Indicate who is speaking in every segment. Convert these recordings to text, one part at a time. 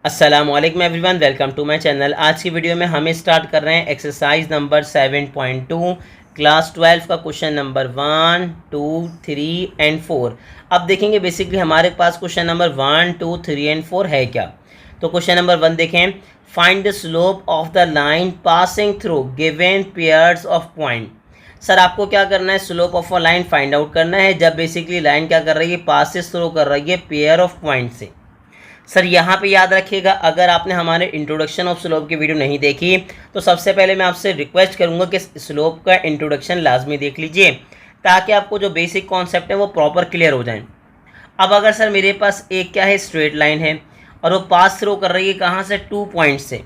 Speaker 1: अस्सलामुअलैकुम everyone, welcome to my channel. आज की वीडियो में हम स्टार्ट कर रहे हैं एक्सरसाइज नंबर 7.2 क्लास 12 का क्वेश्चन नंबर 1, 2, 3 एंड 4। अब देखेंगे बेसिकली हमारे पास क्वेश्चन नंबर 1, 2, 3 एंड 4 है क्या। तो क्वेश्चन नंबर 1 देखें, find the slope of the line passing through given pairs of point. Sir आपको क्या करना है, slope of a line find out करना है जब बेसिकली लाइन क्या कर रही है, पासिस थ्रू कर रही है पेयर ऑफ पॉइंट से। सर यहाँ पे याद रखिएगा, अगर आपने हमारे इंट्रोडक्शन ऑफ स्लोप की वीडियो नहीं देखी तो सबसे पहले मैं आपसे रिक्वेस्ट करूँगा कि स्लोप का इंट्रोडक्शन लाजमी देख लीजिए ताकि आपको जो बेसिक कॉन्सेप्ट है वो प्रॉपर क्लियर हो जाए। अब अगर सर मेरे पास एक क्या है, स्ट्रेट लाइन है और वो पास थ्रू कर रही है कहाँ से, 2 पॉइंट से।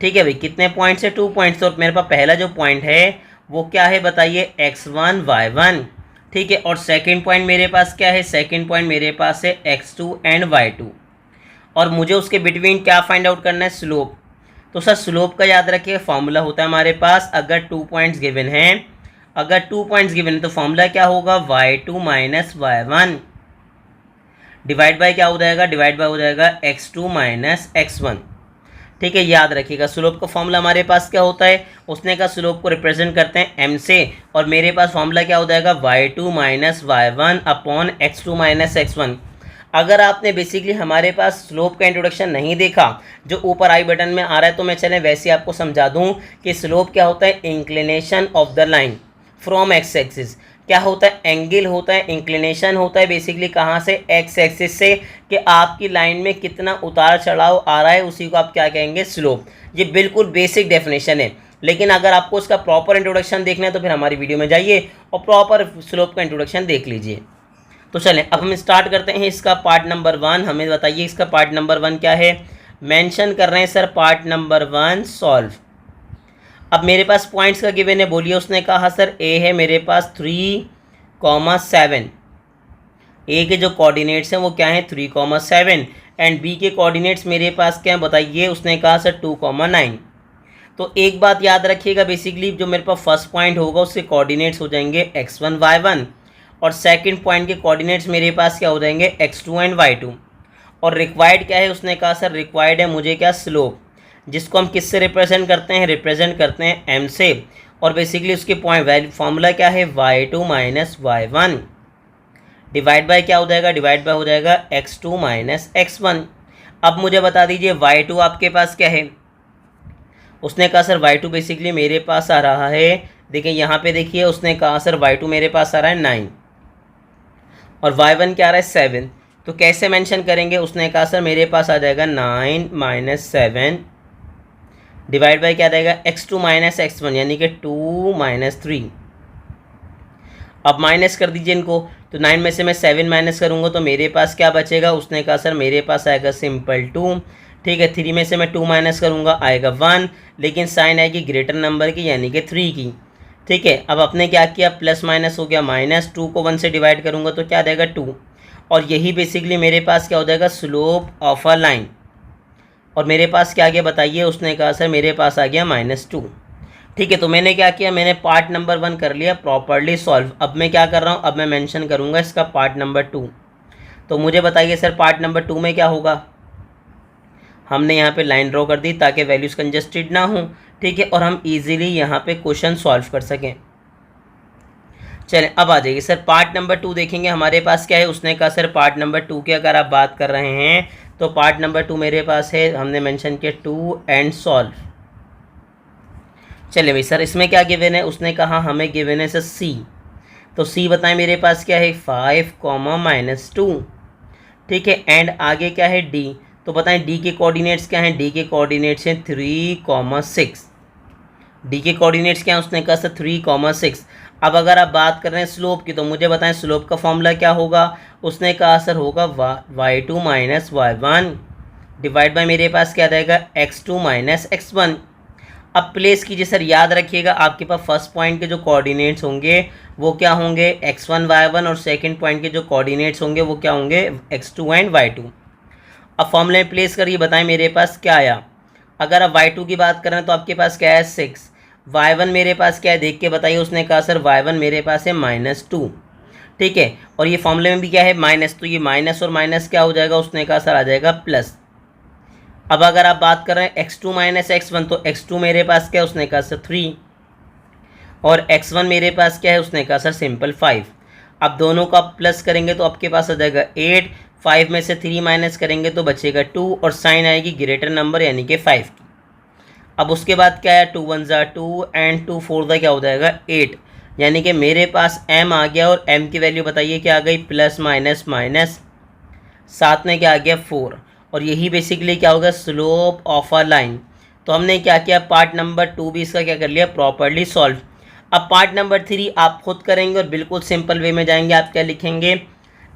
Speaker 1: ठीक है भाई, कितने पॉइंट से, 2 पॉइंट से। और मेरे पास पहला जो पॉइंट है वो क्या है बताइए, x1 y1। ठीक है, और सेकेंड पॉइंट मेरे पास क्या है, सेकेंड पॉइंट मेरे पास है x2 एंड y2। और मुझे उसके बिटवीन क्या फाइंड आउट करना है, स्लोप। तो सर स्लोप का याद रखिए फॉर्मूला होता है हमारे पास, अगर 2 पॉइंट्स गिवन हैं, अगर 2 पॉइंट्स गिवन है तो फॉर्मूला क्या होगा, y2 minus y1 divide by क्या हो जाएगा, डिवाइड बाय हो जाएगा x2 माइनस x1। ठीक है, याद रखिएगा स्लोप का फॉर्मूला हमारे पास क्या होता है, उसने का स्लोप को रिप्रेजेंट करते हैं m से, और मेरे पास फॉर्मूला क्या हो जाएगा, y2 minus y1 upon x2 minus x1। अगर आपने बेसिकली हमारे पास स्लोप का इंट्रोडक्शन नहीं देखा जो ऊपर आई बटन में आ रहा है तो मैं चलें वैसे आपको समझा दूं कि स्लोप क्या होता है, inclination of the line from x axis. क्या होता है, एंगल होता है, इंक्लिनेशन होता है बेसिकली कहाँ से, एक्स एक्सिस से, कि आपकी लाइन में कितना उतार चढ़ाव आ रहा है उसी को आप क्या कहेंगे, स्लोप। ये बिल्कुल बेसिक डेफिनेशन है, लेकिन अगर आपको इसका प्रॉपर इंट्रोडक्शन देखना है तो फिर हमारी वीडियो में जाइए और प्रॉपर स्लोप का इंट्रोडक्शन देख लीजिए। तो चलें अब हम स्टार्ट करते हैं इसका पार्ट नंबर 1। हमें बताइए इसका पार्ट नंबर 1 क्या है। मेंशन कर रहे हैं सर पार्ट नंबर 1 सॉल्व। अब मेरे पास पॉइंट्स का गिवन है, बोलिए। उसने कहा सर ए है मेरे पास 3,7। ए के जो कोऑर्डिनेट्स हैं वो क्या हैं, 3,7 एंड बी के कोऑर्डिनेट्स मेरे पास क्या है बताइए। उसने कहा सर 2,9। तो एक बात याद रखिएगा, बेसिकली जो मेरे पास फर्स्ट पॉइंट होगा उसके कोऑर्डिनेट्स हो जाएंगे x1 y1 और सेकंड पॉइंट के कोऑर्डिनेट्स मेरे पास क्या हो जाएंगे, x2 एंड y2। और रिक्वायर्ड क्या है, उसने कहा सर रिक्वायर्ड है मुझे क्या, स्लोप, जिसको हम किससे रिप्रेजेंट करते हैं, रिप्रेजेंट करते हैं m से। और बेसिकली उसके पॉइंट वैल्यू फॉर्मूला क्या है, y2 minus y1 divide by क्या हो जाएगा, डिवाइड बाय हो जाएगा x2 माइनस x1। अब मुझे बता दीजिए y2 आपके पास क्या है। उसने कहा सर y2 बेसिकली मेरे पास आ रहा है, देखिए यहाँ पे देखिए, उसने कहा सर y2 मेरे पास आ रहा है 9 और y1 क्या आ रहा है 7। तो कैसे मेंशन करेंगे, उसने कहा सर मेरे पास आ जाएगा 9 माइनस 7 डिवाइड बाय क्या आ जाएगा, x2 माइनस x1 यानी कि 2 माइनस 3। अब माइनस कर दीजिए इनको, तो 9 में से मैं 7 माइनस करूँगा तो मेरे पास क्या बचेगा। उसने कहा सर मेरे पास आएगा सिंपल 2। ठीक है, 3 में से मैं 2 माइनस करूँगा आएगा 1, लेकिन साइन आएगी ग्रेटर नंबर की यानी कि 3 की। ठीक है, अब आपने क्या किया, प्लस माइनस हो गया माइनस, 2 को 1 से डिवाइड करूँगा तो क्या आ जाएगा 2। और यही बेसिकली मेरे पास क्या हो जाएगा, स्लोप ऑफ अ लाइन। और मेरे पास क्या आ गया बताइए। उसने कहा सर मेरे पास आ गया -2। ठीक है, तो मैंने क्या किया, मैंने पार्ट नंबर 1 कर लिया प्रॉपरली सॉल्व। अब मैं क्या कर रहा हूँ, अब मैं मेंशन करूँगा इसका पार्ट नंबर 2। तो मुझे बताइए सर पार्ट नंबर 2 में क्या होगा। हमने यहाँ पे लाइन ड्रॉ कर दी ताकि वैल्यूज़ कंजस्टेड ना हो। ठीक है, और हम इजीली यहाँ पे क्वेश्चन सॉल्व कर सकें। चलें अब आ जाइए सर पार्ट नंबर 2 देखेंगे हमारे पास क्या है। उसने कहा सर पार्ट नंबर 2 की अगर आप बात कर रहे हैं तो पार्ट नंबर 2 मेरे पास है, हमने मेंशन किया 2 एंड सॉल्व। चलिए भाई सर इसमें क्या गिवन है। उसने कहा हमें गिवन है सर सी, तो सी बताएं मेरे पास क्या है, 5, -2। ठीक है, एंड आगे क्या है डी, तो बताएं डी के कोऑर्डिनेट्स क्या हैं। डी के कोऑर्डिनेट्स हैं 3,6। डी के कोऑर्डिनेट्स क्या हैं, उसने कहा सर 3,6। अब अगर आप बात कर रहे हैं स्लोप की तो मुझे बताएं स्लोप का फॉर्मूला क्या होगा। उसने कहा सर होगा y2 minus y1 divide by मेरे पास क्या रहेगा, x2 माइनस x1। अब प्लेस कीजिए सर, याद रखिएगा आपके पास फर्स्ट पॉइंट के जो कोऑर्डिनेट्स होंगे वो क्या होंगे, x1 y1 और सेकंड पॉइंट के जो कोऑर्डिनेट्स होंगे वो क्या होंगे, x2 एंड y2। अब फॉर्मूले में प्लेस करिए, बताएं मेरे पास क्या आया। अगर आप y2 की बात करें तो आपके पास क्या है 6, y1 मेरे पास क्या है देख के बताइए। उसने कहा सर y1 मेरे पास है -2। ठीक है, और ये फॉर्मूले में भी क्या है माइनस, तो ये माइनस और माइनस क्या हो जाएगा। उसने कहा सर आ जाएगा प्लस। अब अगर आप बात कर रहे हैं x2 माइनस x1, तो x2 मेरे पास क्या है, उसने कहा सर 3, और x1 मेरे पास क्या है, उसने कहा सर सिंपल 5। अब दोनों का प्लस करेंगे तो आपके पास आ जाएगा 8, 5 में से 3 माइनस करेंगे तो बचेगा 2, और साइन आएगी ग्रेटर नंबर यानी कि 5 की। अब उसके बाद क्या है, 2 1 ज़ा 2 एंड 2 4 ज़ा क्या हो जाएगा 8, यानी कि मेरे पास m आ गया, और m की वैल्यू बताइए क्या आ गई, प्लस माइनस माइनस, साथ में क्या आ गया 4, और यही बेसिकली क्या होगा, स्लोप ऑफ अ लाइन। तो हमने क्या किया, पार्ट नंबर 2 भी इसका क्या कर लिया, प्रॉपर्ली सॉल्व। अब पार्ट नंबर 3 आप खुद करेंगे और बिल्कुल सिंपल वे में जाएंगे। आप क्या लिखेंगे,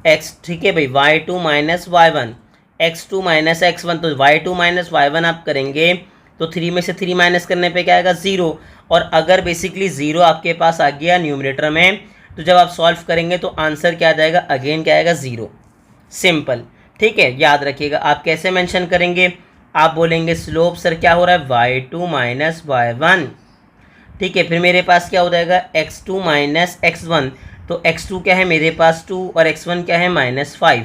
Speaker 1: x, ठीक है भाई, y2 minus y1, x2 minus x1, तो y2 माइनस y1 आप करेंगे तो 3 में से 3 माइनस करने पे क्या आएगा 0, और अगर बेसिकली 0 आपके पास आ गया न्यूमरेटर में, तो जब आप सॉल्व करेंगे तो आंसर क्या आ जाएगा, अगेन क्या आएगा 0, सिंपल। ठीक है, याद रखिएगा। आप कैसे मेंशन करेंगे, आप बोलेंगे स्लोप सर क्या हो रहा है, y2 माइनस y1, ठीक है, फिर मेरे पास क्या हो जाएगा x2 माइनस x1, तो x2 क्या है मेरे पास 2, और x1 क्या है -5,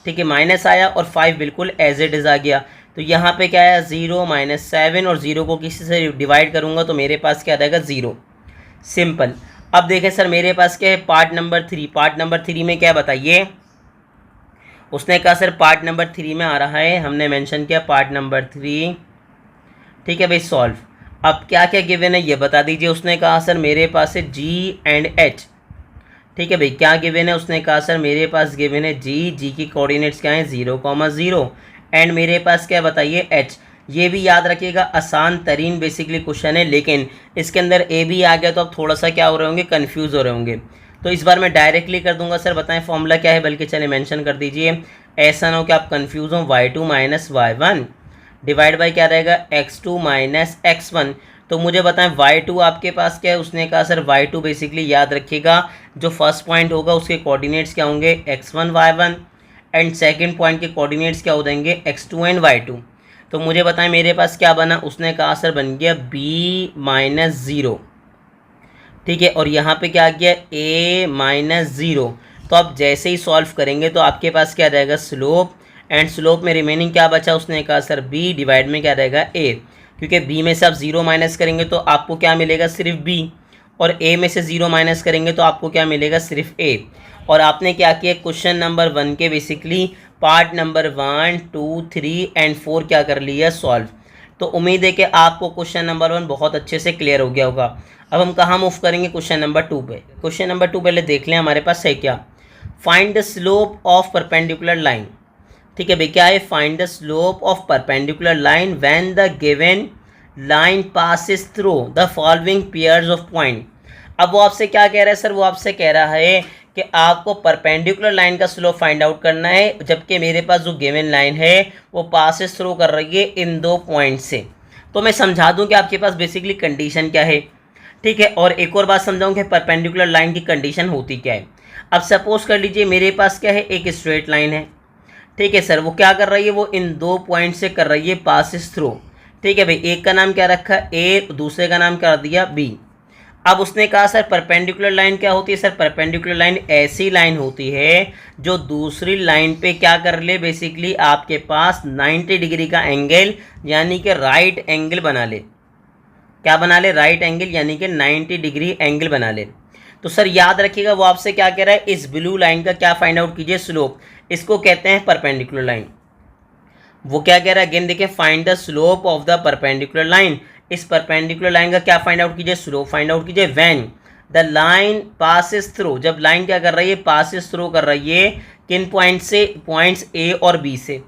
Speaker 1: ठीक है, माइनस आया और 5 बिल्कुल एज इट इज़ आ गया। तो यहाँ पे क्या आया 0 -7, और 0 को किसी से डिवाइड करूँगा तो मेरे पास क्या आ जाएगा 0, सिंपल। अब देखें सर मेरे पास क्या है, पार्ट नंबर 3, पार्ट नंबर 3 में क्या बताइए, उसने कहा सर पार्ट नंबर 3 में आ रहा है, हमने मेंशन किया पार्ट नंबर 3, ठीक है भाई, सॉल्व। अब क्या क्या गिवन है ये बता दीजिए। उसने कहा सर मेरे पास है G एंड H, ठीक है भाई, क्या गिवन है, उसने कहा सर मेरे पास गिवन है G की कोऑर्डिनेट्स क्या हैं 0,0, एंड मेरे पास क्या बताइए H। ये भी याद रखिएगा, आसान तरीन बेसिकली क्वेश्चन है, लेकिन इसके अंदर A भी आ गया तो आप थोड़ा सा क्या हो रहे होंगे, कन्फ्यूज़ हो रहे होंगे। तो इस बार मैं डायरेक्टली कर दूंगा, सर बताएं फॉर्मूला क्या है, बल्कि चले मेंशन कर दीजिए, ऐसा ना हो कि आप कन्फ्यूज़ हो। y2 minus y1 divide by क्या रहेगा, x2 माइनस x1। तो मुझे बताएं y2 आपके पास क्या है, उसने कहा सर y2 बेसिकली याद रखिएगा, जो फर्स्ट पॉइंट होगा उसके कोऑर्डिनेट्स क्या होंगे x1 y1, and second point के कोऑर्डिनेट्स क्या हो जाएंगे x2 एंड y2। तो मुझे बताएं मेरे पास क्या बना, उसने कहा सर बन गया b माइनस 0, ठीक है, और यहाँ पे क्या आ गया a माइनस 0। तो आप जैसे ही सॉल्व करेंगे तो आपके पास क्या रहेगा, स्लोप, एंड स्लोप में रिमेनिंग क्या बचा, उसने कहा सर b डिवाइड में क्या रहेगा a, क्योंकि b में से आप 0 माइनस करेंगे तो आपको क्या मिलेगा, सिर्फ b, और a में से 0 माइनस करेंगे तो आपको क्या मिलेगा, सिर्फ a। और आपने क्या किया, क्वेश्चन नंबर 1 के बेसिकली पार्ट नंबर 1 2 3 एंड 4 क्या कर लिया, सॉल्व। तो उम्मीद है कि आपको क्वेश्चन नंबर 1 बहुत अच्छे से क्लियर हो गया होगा। अब हम कहाँ मूव करेंगे, क्वेश्चन नंबर 2 पे। क्वेश्चन नंबर 2 पहले देख लें हमारे पास है क्या, find the slope of perpendicular line, ठीक है भाई, क्या है, find the slope of perpendicular line when the given line passes through the following pairs of point. अब वो आपसे क्या कह रहा है सर, वो आपसे कह रहा है कि आपको परपेंडिकुलर लाइन का स्लोप फाइंड आउट करना है, जबकि मेरे पास जो गिवन लाइन है वो पासिस थ्रू कर रही है इन 2 पॉइंट से। तो मैं समझा दूं कि आपके पास बेसिकली कंडीशन क्या है, ठीक है, और एक और बात समझाऊं कि परपेंडिकुलर लाइन की कंडीशन होती क्या है। अब सपोज कर लीजिए मेरे पास क्या है, एक स्ट्रेट लाइन है, ठीक है सर, वो क्या कर रही है, वो इन 2 पॉइंट से कर रही है पासिस थ्रू, ठीक है भाई, एक का नाम क्या रखा ए, दूसरे का नाम क्या दिया बी। अब उसने कहा सर परपेंडिकुलर लाइन क्या होती है, सर परपेंडिकुलर लाइन ऐसी लाइन होती है जो दूसरी लाइन पे क्या कर ले, बेसिकली आपके पास 90 डिग्री का एंगल यानी कि राइट एंगल बना ले, क्या बना ले, राइट एंगल यानी कि 90 डिग्री एंगल बना ले। तो सर याद रखिएगा वो आपसे क्या कह रहा है, इस ब्लू लाइन का क्या फाइंड आउट कीजिए, स्लोप, इसको कहते हैं परपेंडिकुलर लाइन। वो क्या कह रहा है, अगेन देखिए, find the slope of the perpendicular line, इस परपेंडिकुलर लाइन का क्या फाइंड आउट कीजिए, स्लोप फाइंड आउट कीजिए, when the line passes through, जब लाइन क्या कर रही है, पासिस थ्रू कर रही है किन पॉइंट से, पॉइंट्स ए और बी से।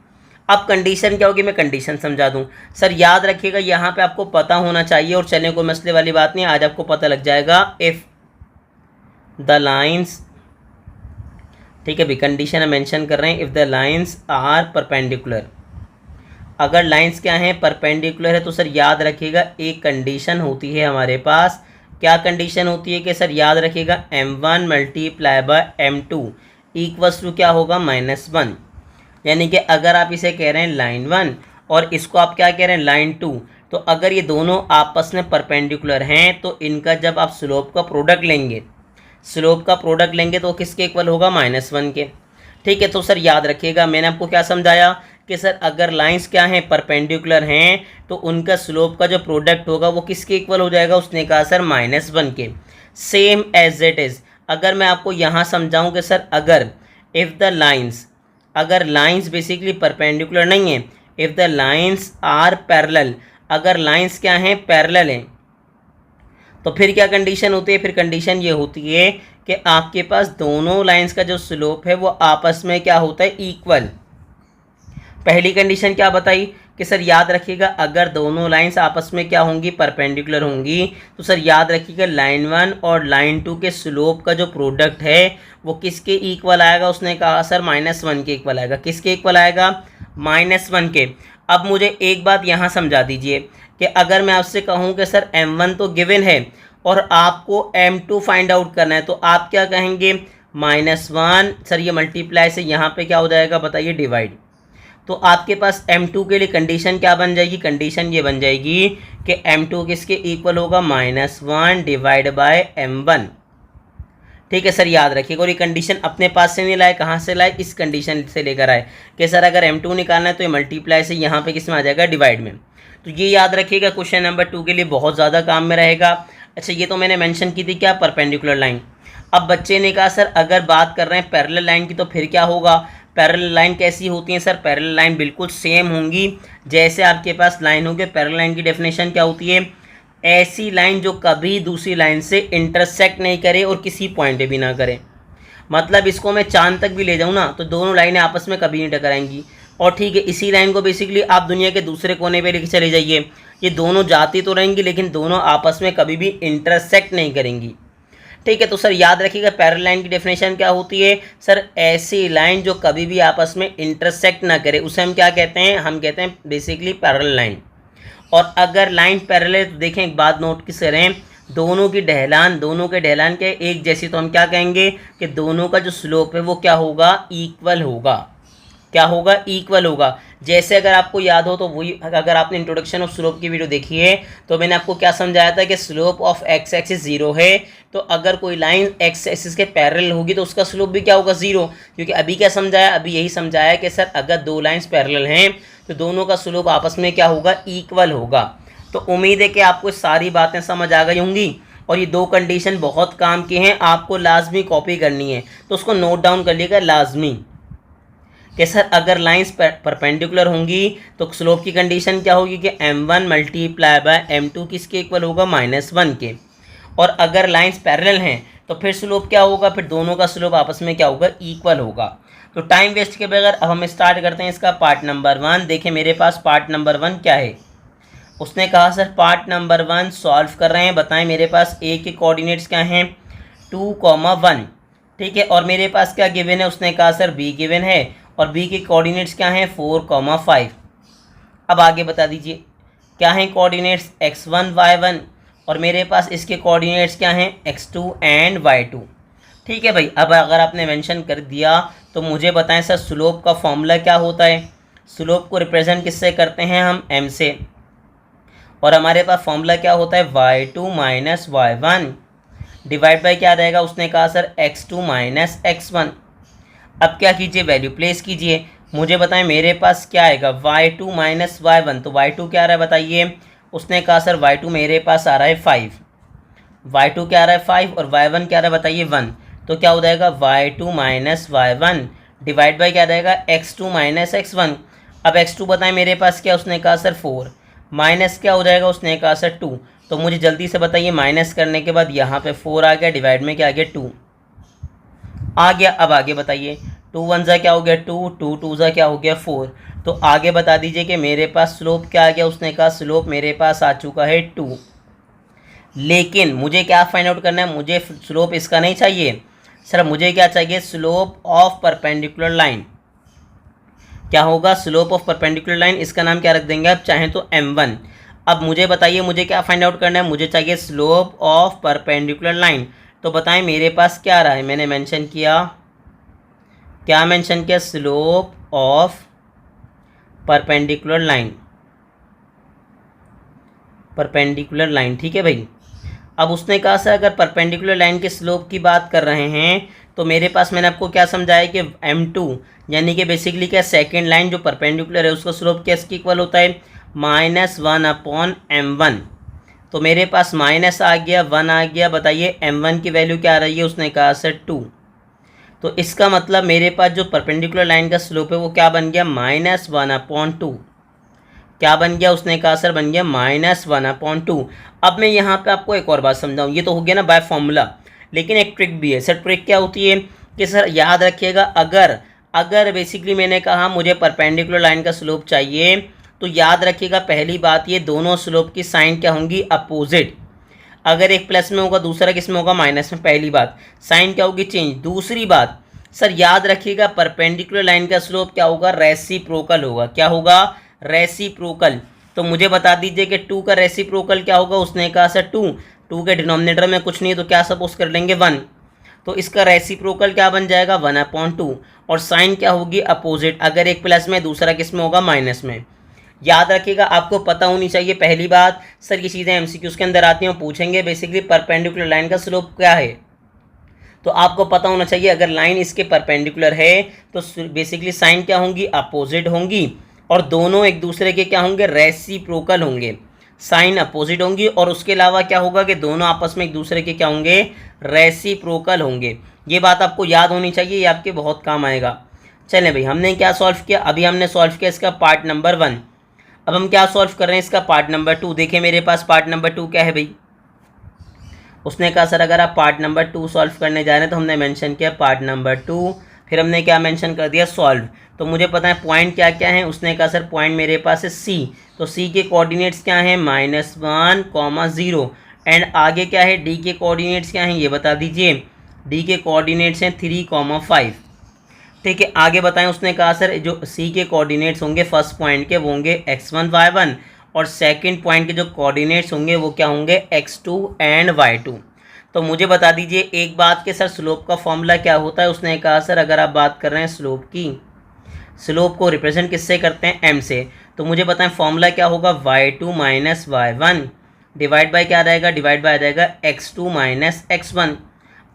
Speaker 1: अब कंडीशन क्या होगी, मैं कंडीशन समझा दूं। सर याद रखिएगा यहाँ पे आपको पता होना चाहिए, और चलने कोई मसले वाली बात नहीं, आज आपको पता लग जाएगा, इफ द लाइन्स, ठीक है भाई, कंडीशन हम मेंशन कर रहे हैं, if the lines are perpendicular, अगर लाइंस क्या हैं, परपेंडिकुलर है, तो सर याद रखिएगा एक कंडीशन होती है हमारे पास, क्या कंडीशन होती है कि सर याद रखिएगा m1 multiply by m2 equals to क्या होगा, -1। यानी कि अगर आप इसे कह रहे हैं लाइन 1 और इसको आप क्या कह रहे हैं, लाइन 2, तो अगर ये दोनों आपस में परपेंडिकुलर हैं तो इनका जब आप स्लोप का प्रोडक्ट लेंगे, स्लोप का प्रोडक्ट लेंगे तो किसके इक्वल होगा, -1 के, ठीक है। तो सर याद रखिएगा मैंने आपको क्या समझाया कि सर अगर लाइंस क्या हैं, परपेंडिकुलर हैं, तो उनका स्लोप का जो प्रोडक्ट होगा वो किसके इक्वल हो जाएगा। उसने कहा सर -1 के। सेम एज इट इज़ अगर मैं आपको यहाँ समझाऊँ कि सर अगर अगर लाइंस बेसिकली परपेंडिकुलर नहीं है, if the lines are parallel, अगर लाइंस क्या हैं, पैरेलल हैं, तो फिर क्या कंडीशन होती है, फिर कंडीशन ये होती है कि आपके पास दोनों लाइंस का जो स्लोप है वो आपस में क्या होता है, इक्वल। पहली कंडीशन क्या बताई कि सर याद रखिएगा अगर दोनों लाइंस आपस में क्या होंगी, परपेंडिकुलर होंगी, तो सर याद रखिएगा लाइन 1 और लाइन 2 के स्लोप का जो प्रोडक्ट है वो किसके इक्वल आएगा। उसने कहा सर -1 के इक्वल आएगा। किसके इक्वल आएगा, -1 के। अब मुझे एक बात यहाँ समझा दीजिए कि अगर मैं आपसे कहूँ कि सर m1 तो गिवन है और आपको m2 फाइंड आउट करना है, तो आप क्या कहेंगे, -1, सर ये मल्टीप्लाई से यहाँ पे क्या हो जाएगा बताइए, डिवाइड। तो आपके पास m2 के लिए कंडीशन क्या बन जाएगी, कंडीशन ये बन जाएगी कि m2 किसके इक्वल होगा, -1 डिवाइड बाय m1। ठीक है सर, याद रखिएगा। और ये कंडीशन अपने पास से नहीं लाए, कहाँ से लाए, इस कंडीशन से लेकर आए कि सर अगर m2 निकालना है तो ये मल्टीप्लाई से यहाँ पे किस में आ जाएगा, डिवाइड में। तो ये याद रखिएगा, क्वेश्चन नंबर 2 के लिए बहुत ज़्यादा काम में रहेगा। अच्छा, ये तो मैंने मेंशन की थी क्या, परपेंडिकुलर लाइन। अब बच्चे ने कहा सर अगर बात कर रहे हैं पैरेलल लाइन की तो फिर क्या होगा। पैरेलल लाइन कैसी होती है सर, पैरेलल लाइन बिल्कुल सेम होंगी जैसे आपके पास लाइन होगी। पैरेलल लाइन की डेफिनेशन क्या होती है, ऐसी लाइन जो कभी दूसरी लाइन से इंटरसेक्ट नहीं करे और किसी पॉइंट पे भी ना करे। मतलब इसको मैं चांद तक भी ले जाऊँ ना तो दोनों लाइनें आपस में कभी नहीं टकराएंगी। और ठीक है, इसी लाइन को बेसिकली आप दुनिया के दूसरे कोने पे लेके चले जाइए, ये दोनों जाती तो रहेंगी लेकिन दोनों आपस में कभी भी इंटरसेक्ट नहीं करेंगी। ठीक है, तो सर याद रखिएगा पैरेलल लाइन की डेफिनेशन क्या होती है, सर ऐसी लाइन जो कभी भी आपस में इंटरसेक्ट ना करे उसे हम क्या कहते हैं, हम कहते हैं बेसिकली पैरेलल लाइन। और अगर लाइन पैरेलल है तो देखें एक बात नोट किस करें, दोनों के ढलान के एक जैसी, तो हम क्या कहेंगे कि दोनों का जो स्लोप है वो क्या होगा, इक्वल होगा। क्या होगा, इक्वल होगा। जैसे अगर आपको याद हो तो वही, अगर आपने इंट्रोडक्शन ऑफ स्लोप की वीडियो देखी है तो मैंने आपको क्या समझाया था कि स्लोप ऑफ एक्स एक्सिस 0 है, तो अगर कोई लाइन एक्स एक्सिस के पैरेलल होगी तो उसका स्लोप भी क्या होगा, 0। क्योंकि अभी क्या समझाया, अभी यही समझाया कि सर अगर दो लाइंस पैरेलल हैं तो दोनों का स्लोप आपस में क्या होगा, इक्वल होगा। तो उम्मीद है कि आपको सारी बातें समझ आ गई होंगी। और ये दो कंडीशन बहुत काम की हैं, आपको लाजमी कॉपी करनी है तो उसको नोट डाउन कर लीजिएगा लाजमी कि सर अगर लाइंस परपेंडिकुलर होंगी तो स्लोप की कंडीशन क्या होगी कि m1 मल्टीप्लाई बाय m2 किसके इक्वल होगा, -1 के। और अगर लाइंस पैरेलल हैं तो फिर स्लोप क्या होगा, फिर दोनों का स्लोप आपस में क्या होगा, इक्वल होगा। तो टाइम वेस्ट के बगैर अब हम स्टार्ट करते हैं इसका पार्ट नंबर 1। देखें मेरे पास पार्ट नंबर 1 क्या है। उसने कहा सर पार्ट नंबर 1 सॉल्व कर रहे हैं, बताएं मेरे पास ए के कोऑर्डिनेट्स क्या हैं, 2,1। ठीक है, और मेरे पास क्या गिवन है, उसने कहा सर बी गिवन है और बी के कोऑर्डिनेट्स क्या हैं, 4,5। अब आगे बता दीजिए क्या हैं कोऑर्डिनेट्स, x1 y1, और मेरे पास इसके कोऑर्डिनेट्स क्या हैं, x2 एंड y2। ठीक है भाई, अब अगर आपने मेंशन कर दिया तो मुझे बताएं सर स्लोप का फॉर्मूला क्या होता है। स्लोप को रिप्रेजेंट किससे करते हैं हम, m से, और हमारे पास फॉर्मूला क्या होता है, y2 minus y1 divide by क्या रहेगा, उसने कहा सर x2 माइनस x1। अब क्या कीजिए, वैल्यू प्लेस कीजिए। मुझे बताएं मेरे पास क्या आएगा, y2 माइनस y1, तो y2 क्या आ रहा है बताइए। उसने कहा सर y2 मेरे पास आ रहा है 5, y2 क्या आ रहा है 5 और y1 क्या आ रहा है बताइए 1। तो क्या हो जाएगा y2 minus y1 divide by क्या रहेगा x2 माइनस x1। अब x2 बताएं मेरे पास क्या, उसने कहा सर 4, माइनस क्या हो जाएगा, उसने कहा सर 2। तो मुझे जल्दी से बताइए, माइनस करने के बाद यहाँ पे 4 आ गया, डिवाइड में क्या आ गया, 2 आ गया। अब आगे बताइए, 2 1 ज़ा क्या हो गया 2, 2 2 ज़ा क्या हो गया 4। तो आगे बता दीजिए कि मेरे पास स्लोप क्या आ गया। उसने कहा स्लोप मेरे पास आ चुका है 2। लेकिन मुझे क्या फाइंड आउट करना है, मुझे स्लोप इसका नहीं चाहिए सर, मुझे क्या चाहिए, स्लोप ऑफ परपेंडिकुलर लाइन। क्या होगा, स्लोप ऑफ परपेंडिकुलर लाइन, इसका नाम क्या रख देंगे आप चाहें तो m1। अब मुझे बताइए मुझे क्या फाइंड आउट करना है, मुझे चाहिए स्लोप ऑफ परपेंडिकुलर लाइन। तो बताएं मेरे पास क्या रहा है, मैंने मेंशन किया, क्या मेंशन किया, slope of perpendicular line, perpendicular line. ठीक है भाई, अब उसने कहा सर अगर परपेंडिकुलर लाइन के स्लोप की बात कर रहे हैं तो मेरे पास मैंने आपको क्या समझाया कि m2 यानी कि बेसिकली क्या सेकेंड लाइन जो परपेंडिकुलर है उसका स्लोप किसके इक्वल होता है -1/m1। तो मेरे पास माइनस आ गया 1 आ गया। बताइए m1 की वैल्यू क्या आ रही है, उसने कहा सर 2। तो इसका मतलब मेरे पास जो परपेंडिकुलर लाइन का स्लोप है वो क्या बन गया -1/2। क्या बन गया, उसने कहा सर बन गया -1/2। अब मैं यहाँ पे आपको एक और बात समझाऊँ, ये तो हो गया ना बाय फॉर्मूला, लेकिन एक ट्रिक भी है सर। ट्रिक क्या होती है कि सर याद रखिएगा, अगर बेसिकली मैंने कहा मुझे परपेंडिकुलर लाइन का स्लोप चाहिए, तो याद रखिएगा पहली बात ये दोनों स्लोप की साइन क्या होंगी, अपोजिट। अगर एक प्लस में होगा दूसरा किस में होगा, माइनस में। पहली बात साइन क्या होगी, चेंज। दूसरी बात सर याद रखिएगा परपेंडिकुलर लाइन का स्लोप क्या होगा, रेसिप्रोकल होगा। क्या होगा, रेसिप्रोकल। तो मुझे बता दीजिए कि 2 का रेसिप्रोकल क्या होगा, उसने कहा सर 2 के डिनोमिनेटर में कुछ नहीं है तो क्या सपोज कर लेंगे 1। तो इसका रेसिप्रोकल क्या बन जाएगा 1/2। और साइन क्या होगी, अपोजिट। अगर एक प्लस में दूसरा किस में होगा, माइनस में। याद रखिएगा आपको पता होनी चाहिए पहली बात। सर ये चीज़ें एमसीक्यूज के अंदर आती हैं, पूछेंगे बेसिकली परपेंडिकुलर लाइन का स्लोप क्या है, तो आपको पता होना चाहिए अगर लाइन इसके परपेंडिकुलर है तो बेसिकली साइन क्या होंगी, अपोजिट होंगी। और दोनों एक दूसरे के क्या होंगे, रेसिप्रोकल होंगे। साइन अपोजिट होंगी और उसके अलावा क्या होगा कि दोनों आपस में एक दूसरे के क्या होंगे, रेसिप्रोकल होंगे। ये बात आपको याद होनी चाहिए, ये आपके बहुत काम आएगा। चलें भाई, हमने क्या सॉल्व किया, अभी हमने सॉल्व किया इसका पार्ट नंबर 1। अब हम क्या सॉल्व कर रहे हैं इसका पार्ट नंबर 2। देखिए मेरे पास पार्ट नंबर 2 क्या है भाई, उसने कहा सर अगर आप पार्ट नंबर 2 सॉल्व करने जा रहे हैं तो हमने मेंशन किया पार्ट नंबर 2, फिर हमने क्या मेंशन कर दिया, सॉल्व। तो मुझे पता है पॉइंट क्या क्या है, उसने कहा सर पॉइंट मेरे पास है सी। तो सी के कोऑर्डिनेट्स क्या हैं, -1, 0। एंड आगे क्या है, डी के कोऑर्डिनेट्स क्या हैं ये बता दीजिए। डी के कोऑर्डिनेट्स हैं 3, 5। ठीक है, आगे बताएं। उसने कहा सर जो सी के कोऑर्डिनेट्स होंगे फर्स्ट पॉइंट के वो होंगे x1, y1, और सेकंड पॉइंट के जो कोऑर्डिनेट्स होंगे वो क्या होंगे, x2 एंड y2। तो मुझे बता दीजिए एक बात कि सर स्लोप का फॉर्मूला क्या होता है। उसने कहा सर अगर आप बात कर रहे हैं स्लोप की, स्लोप को रिप्रेजेंट किससे करते हैं, m से। तो मुझे बताएं फॉर्मूला क्या होगा, y2 - y1 डिवाइड बाय क्या आ जाएगा, डिवाइड बाय आ जाएगा x2 - x1।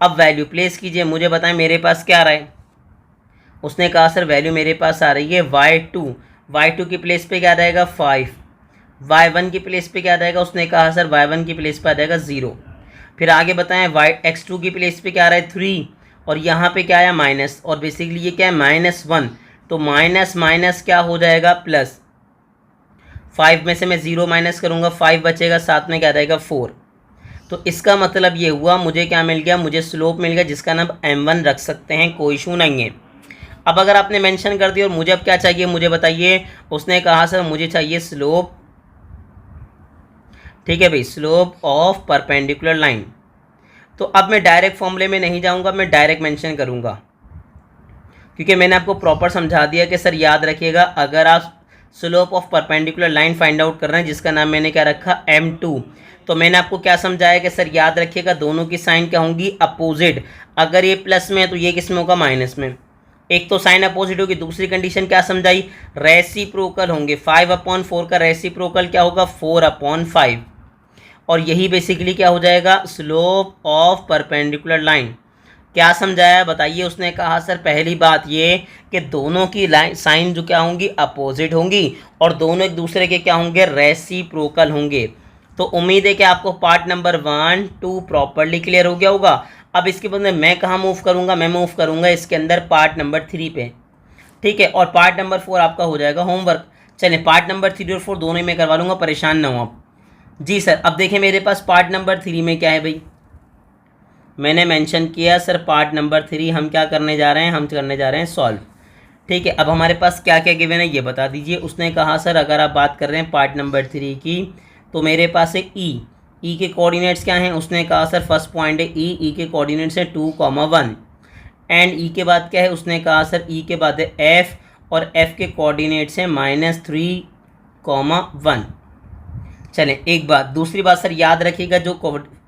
Speaker 1: अब वैल्यू प्लेस कीजिए, मुझे बताएं मेरे पास क्या आ रहा है। उसने कहा सर वैल्यू मेरे पास आ रही है y2 की प्लेस पे क्या आ जाएगा 5, y1 की प्लेस पे क्या आ जाएगा, उसने कहा सर y1 की प्लेस पे आ जाएगा 0। फिर आगे बताएं x2 की प्लेस पे क्या आ रहा है 3, और यहाँ पे क्या आया माइनस, और बेसिकली ये क्या है -1। तो माइनस माइनस क्या हो जाएगा प्लस, 5 में से मैं 0 माइनस करूँगा 5 बचेगा, साथ में क्या जाएगा 4। तो इसका मतलब ये हुआ मुझे क्या मिल गया, मुझे स्लोप मिल गया जिसका नाम m1 रख सकते हैं, कोई इशू नहीं है। अब अगर आपने मेंशन कर दिया और मुझे अब क्या चाहिए मुझे बताइए। उसने कहा सर मुझे चाहिए स्लोप, ठीक है भाई, स्लोप ऑफ परपेंडिकुलर लाइन। तो अब मैं डायरेक्ट फॉर्मूले में नहीं जाऊंगा, मैं डायरेक्ट मेंशन करूंगा, क्योंकि मैंने आपको प्रॉपर समझा दिया कि सर याद रखिएगा अगर आप slope of perpendicular line find out कर रहे हैं जिसका नाम मैंने क्या रखा m2, तो मैंने आपको क्या समझाया कि सर याद रखिएगा दोनों की साइन क्या होंगी, अपोजिट। अगर ये प्लस में है तो ये किस में होगा, माइनस में। एक तो साइन अपोजिट होगी, दूसरी कंडीशन क्या समझाई, रेसिप्रोकल होंगे। 5/4 का रेसिप्रोकल क्या होगा, 4/5। और यही बेसिकली क्या हो जाएगा, स्लोप ऑफ परपेंडिकुलर लाइन। क्या समझाया बताइए। उसने कहा सर पहली बात ये कि दोनों की लाइन साइन जो क्या होंगी, अपोजिट होंगी, और दोनों एक दूसरे के क्या होंगे, रेसिप्रोकल होंगे। तो उम्मीद है कि आपको पार्ट नंबर 1, 2 प्रॉपरली क्लियर हो गया होगा। अब इसके बाद में मैं कहाँ मूव करूँगा, मैं मूव करूँगा इसके अंदर पार्ट नंबर 3 पे, ठीक है। और पार्ट नंबर 4 आपका हो जाएगा होमवर्क। चलिए पार्ट नंबर 3 और 4 दोनों ही मैं करवा लूँगा, परेशान ना हो आप। जी सर, अब देखें मेरे पास पार्ट नंबर 3 में क्या है भाई, मैंने मेंशन किया सर पार्ट नंबर 3 हम क्या करने जा रहे हैं, हम करने जा रहे हैं सॉल्व, ठीक है। अब हमारे पास क्या क्या गिवन है ये बता दीजिए। उसने कहा सर अगर आप बात कर रहे हैं पार्ट नंबर 3 की, तो मेरे पास है ई के कोऑर्डिनेट्स क्या हैं। उसने कहा सर फर्स्ट पॉइंट है ई के कोऑर्डिनेट्स हैं 2, 1, एंड ई के बाद क्या है, उसने कहा सर ई के बाद है एफ, और एफ के कोऑर्डिनेट्स हैं -3, 1। चलें एक बात, दूसरी बात सर याद रखिएगा जो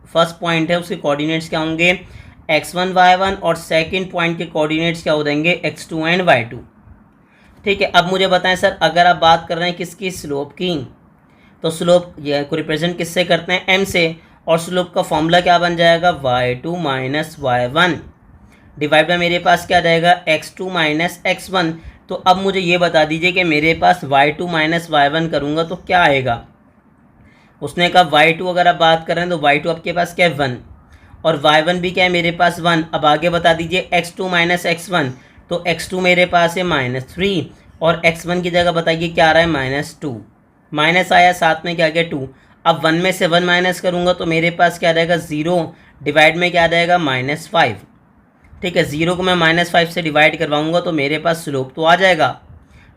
Speaker 1: फर्स्ट पॉइंट है उसके कोऑर्डिनेट्स क्या होंगे, x1, y1, और सेकंड पॉइंट के कोऑर्डिनेट्स क्या हो जाएंगे, x2 एंड y2, ठीक है। अब मुझे बताएं सर अगर आप बात कर रहे हैं किसकी, स्लोप की, तो स्लोप ये को रिप्रेजेंट किससे करते हैं, m से, और स्लोप का फॉर्मूला क्या बन जाएगा, y2 - y1, डिवाइड बाय मेरे पास क्या आ जाएगा x2 माइनस x1। तो अब मुझे ये बता दीजिए कि मेरे पास y2 माइनस y1 करूँगा तो क्या आएगा। उसने कहा y2 अगर आप बात कर रहे हैं तो y2 आपके पास क्या है 1 और y1 भी क्या है मेरे पास 1। अब आगे बता दीजिए x2 माइनस x1, तो x2 मेरे पास है -3 और x1 की जगह बताइए क्या आ रहा है -2। माइनस आया साथ में क्या आ गया 2। अब 1 में से 1 माइनस करूँगा तो मेरे पास क्या आ जाएगा 0, डिवाइड में क्या आ जाएगा -5। ठीक है, 0 को मैं -5 से डिवाइड करवाऊँगा तो मेरे पास स्लोप तो आ जाएगा।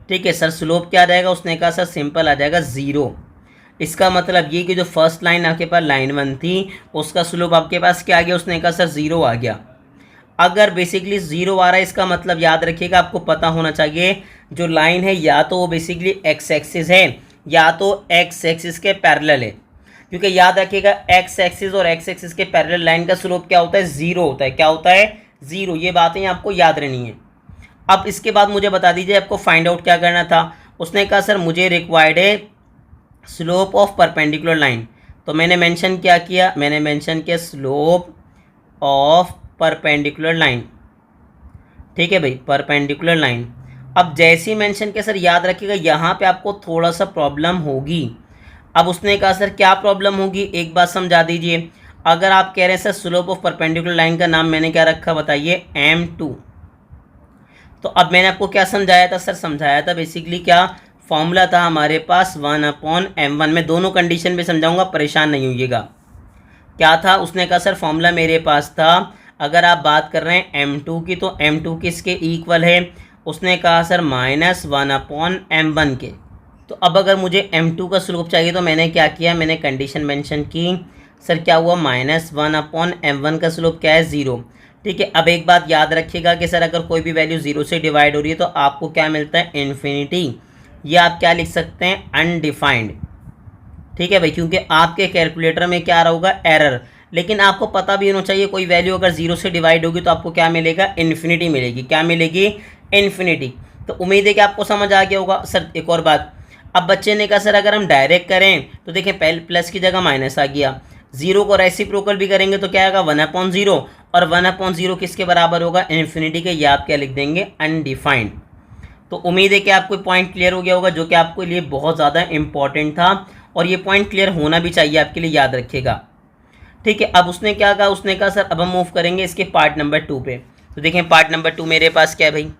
Speaker 1: ठीक है सर, स्लोप क्या आ जाएगा। उसने कहा सर सिंपल आ जाएगा 0। इसका मतलब ये कि जो फर्स्ट लाइन आपके पास लाइन 1 थी उसका स्लोप आपके पास क्या आ गया। उसने कहा सर 0 आ गया। अगर बेसिकली 0 आ रहा है इसका मतलब याद रखिएगा आपको पता होना चाहिए जो लाइन है या तो वो बेसिकली एक्स एक्सिस है या तो एक्स एक्सिस के पैरेलल है, क्योंकि याद रखिएगा एक्स एक्सिस और एक्स एक्सिस के पैरेलल लाइन का स्लोप क्या होता है 0 होता है। क्या होता है 0। ये बातें आपको याद रहनी है। अब इसके बाद मुझे बता दीजिए आपको फाइंड आउट क्या करना था। उसने कहा सर मुझे रिक्वायर्ड है स्लोप ऑफ परपेंडिकुलर लाइन। तो मैंने मेंशन क्या किया, मैंने मेंशन किया स्लोप ऑफ परपेंडिकुलर लाइन। ठीक है भाई, परपेंडिकुलर लाइन। अब जैसे ही मेंशन किया सर याद रखिएगा यहाँ पे आपको थोड़ा सा प्रॉब्लम होगी। अब उसने कहा सर क्या प्रॉब्लम होगी, एक बात समझा दीजिए। अगर आप कह रहे हैं sir slope of perpendicular line का नाम मैंने क्या रखा बताइए m2। तो अब मैंने आपको क्या समझाया था सर, समझाया था बेसिकली क्या फॉर्मूला था हमारे पास 1/m1। मैं दोनों कंडीशन में समझाऊंगा, परेशान नहीं होइएगा। क्या था, उसने कहा सर फॉर्मूला मेरे पास था अगर आप बात कर रहे हैं m2 की तो m2 किसके इक्वल है। उसने कहा सर -1/m1 के। तो अब अगर मुझे m2 का स्लोप चाहिए तो मैंने क्या किया, मैंने कंडीशन मेंशन की। सर क्या हुआ -1/m1 का स्लोप क्या है 0। ठीक है, अब एक बात याद रखिएगा कि सर अगर कोई भी वैल्यू 0 से डिवाइड हो रही है तो आपको क्या मिलता है इन्फिनिटी, या आप क्या लिख सकते हैं अनडिफाइंड। ठीक है भाई, क्योंकि आपके कैलकुलेटर में क्या आ रहा होगा एरर। लेकिन आपको पता भी होना चाहिए कोई वैल्यू अगर 0 से डिवाइड होगी तो आपको क्या मिलेगा इन्फिनिटी मिलेगी। क्या मिलेगी इन्फिनिटी। तो उम्मीद है कि आपको समझ आ गया होगा। सर एक और बात, अब बच्चे ने कहा सर अगर हम डायरेक्ट करें तो देखिए पहले प्लस की जगह माइनस आ गया, 0 को रेसिप्रोकल भी करेंगे तो क्या आएगा 1/0 और 1/0 किसके बराबर होगा इन्फिनिटी के, या आप क्या लिख देंगे अनडिफाइंड। तो उम्मीद है कि आपको पॉइंट क्लियर हो गया होगा जो कि आपके लिए बहुत ज़्यादा इंपॉर्टेंट था और ये पॉइंट क्लियर होना भी चाहिए आपके लिए, याद रखिएगा। ठीक है, अब उसने क्या कहा, उसने कहा सर अब हम मूव करेंगे इसके पार्ट नंबर 2 पे। तो देखें पार्ट नंबर 2 मेरे पास क्या है भाई,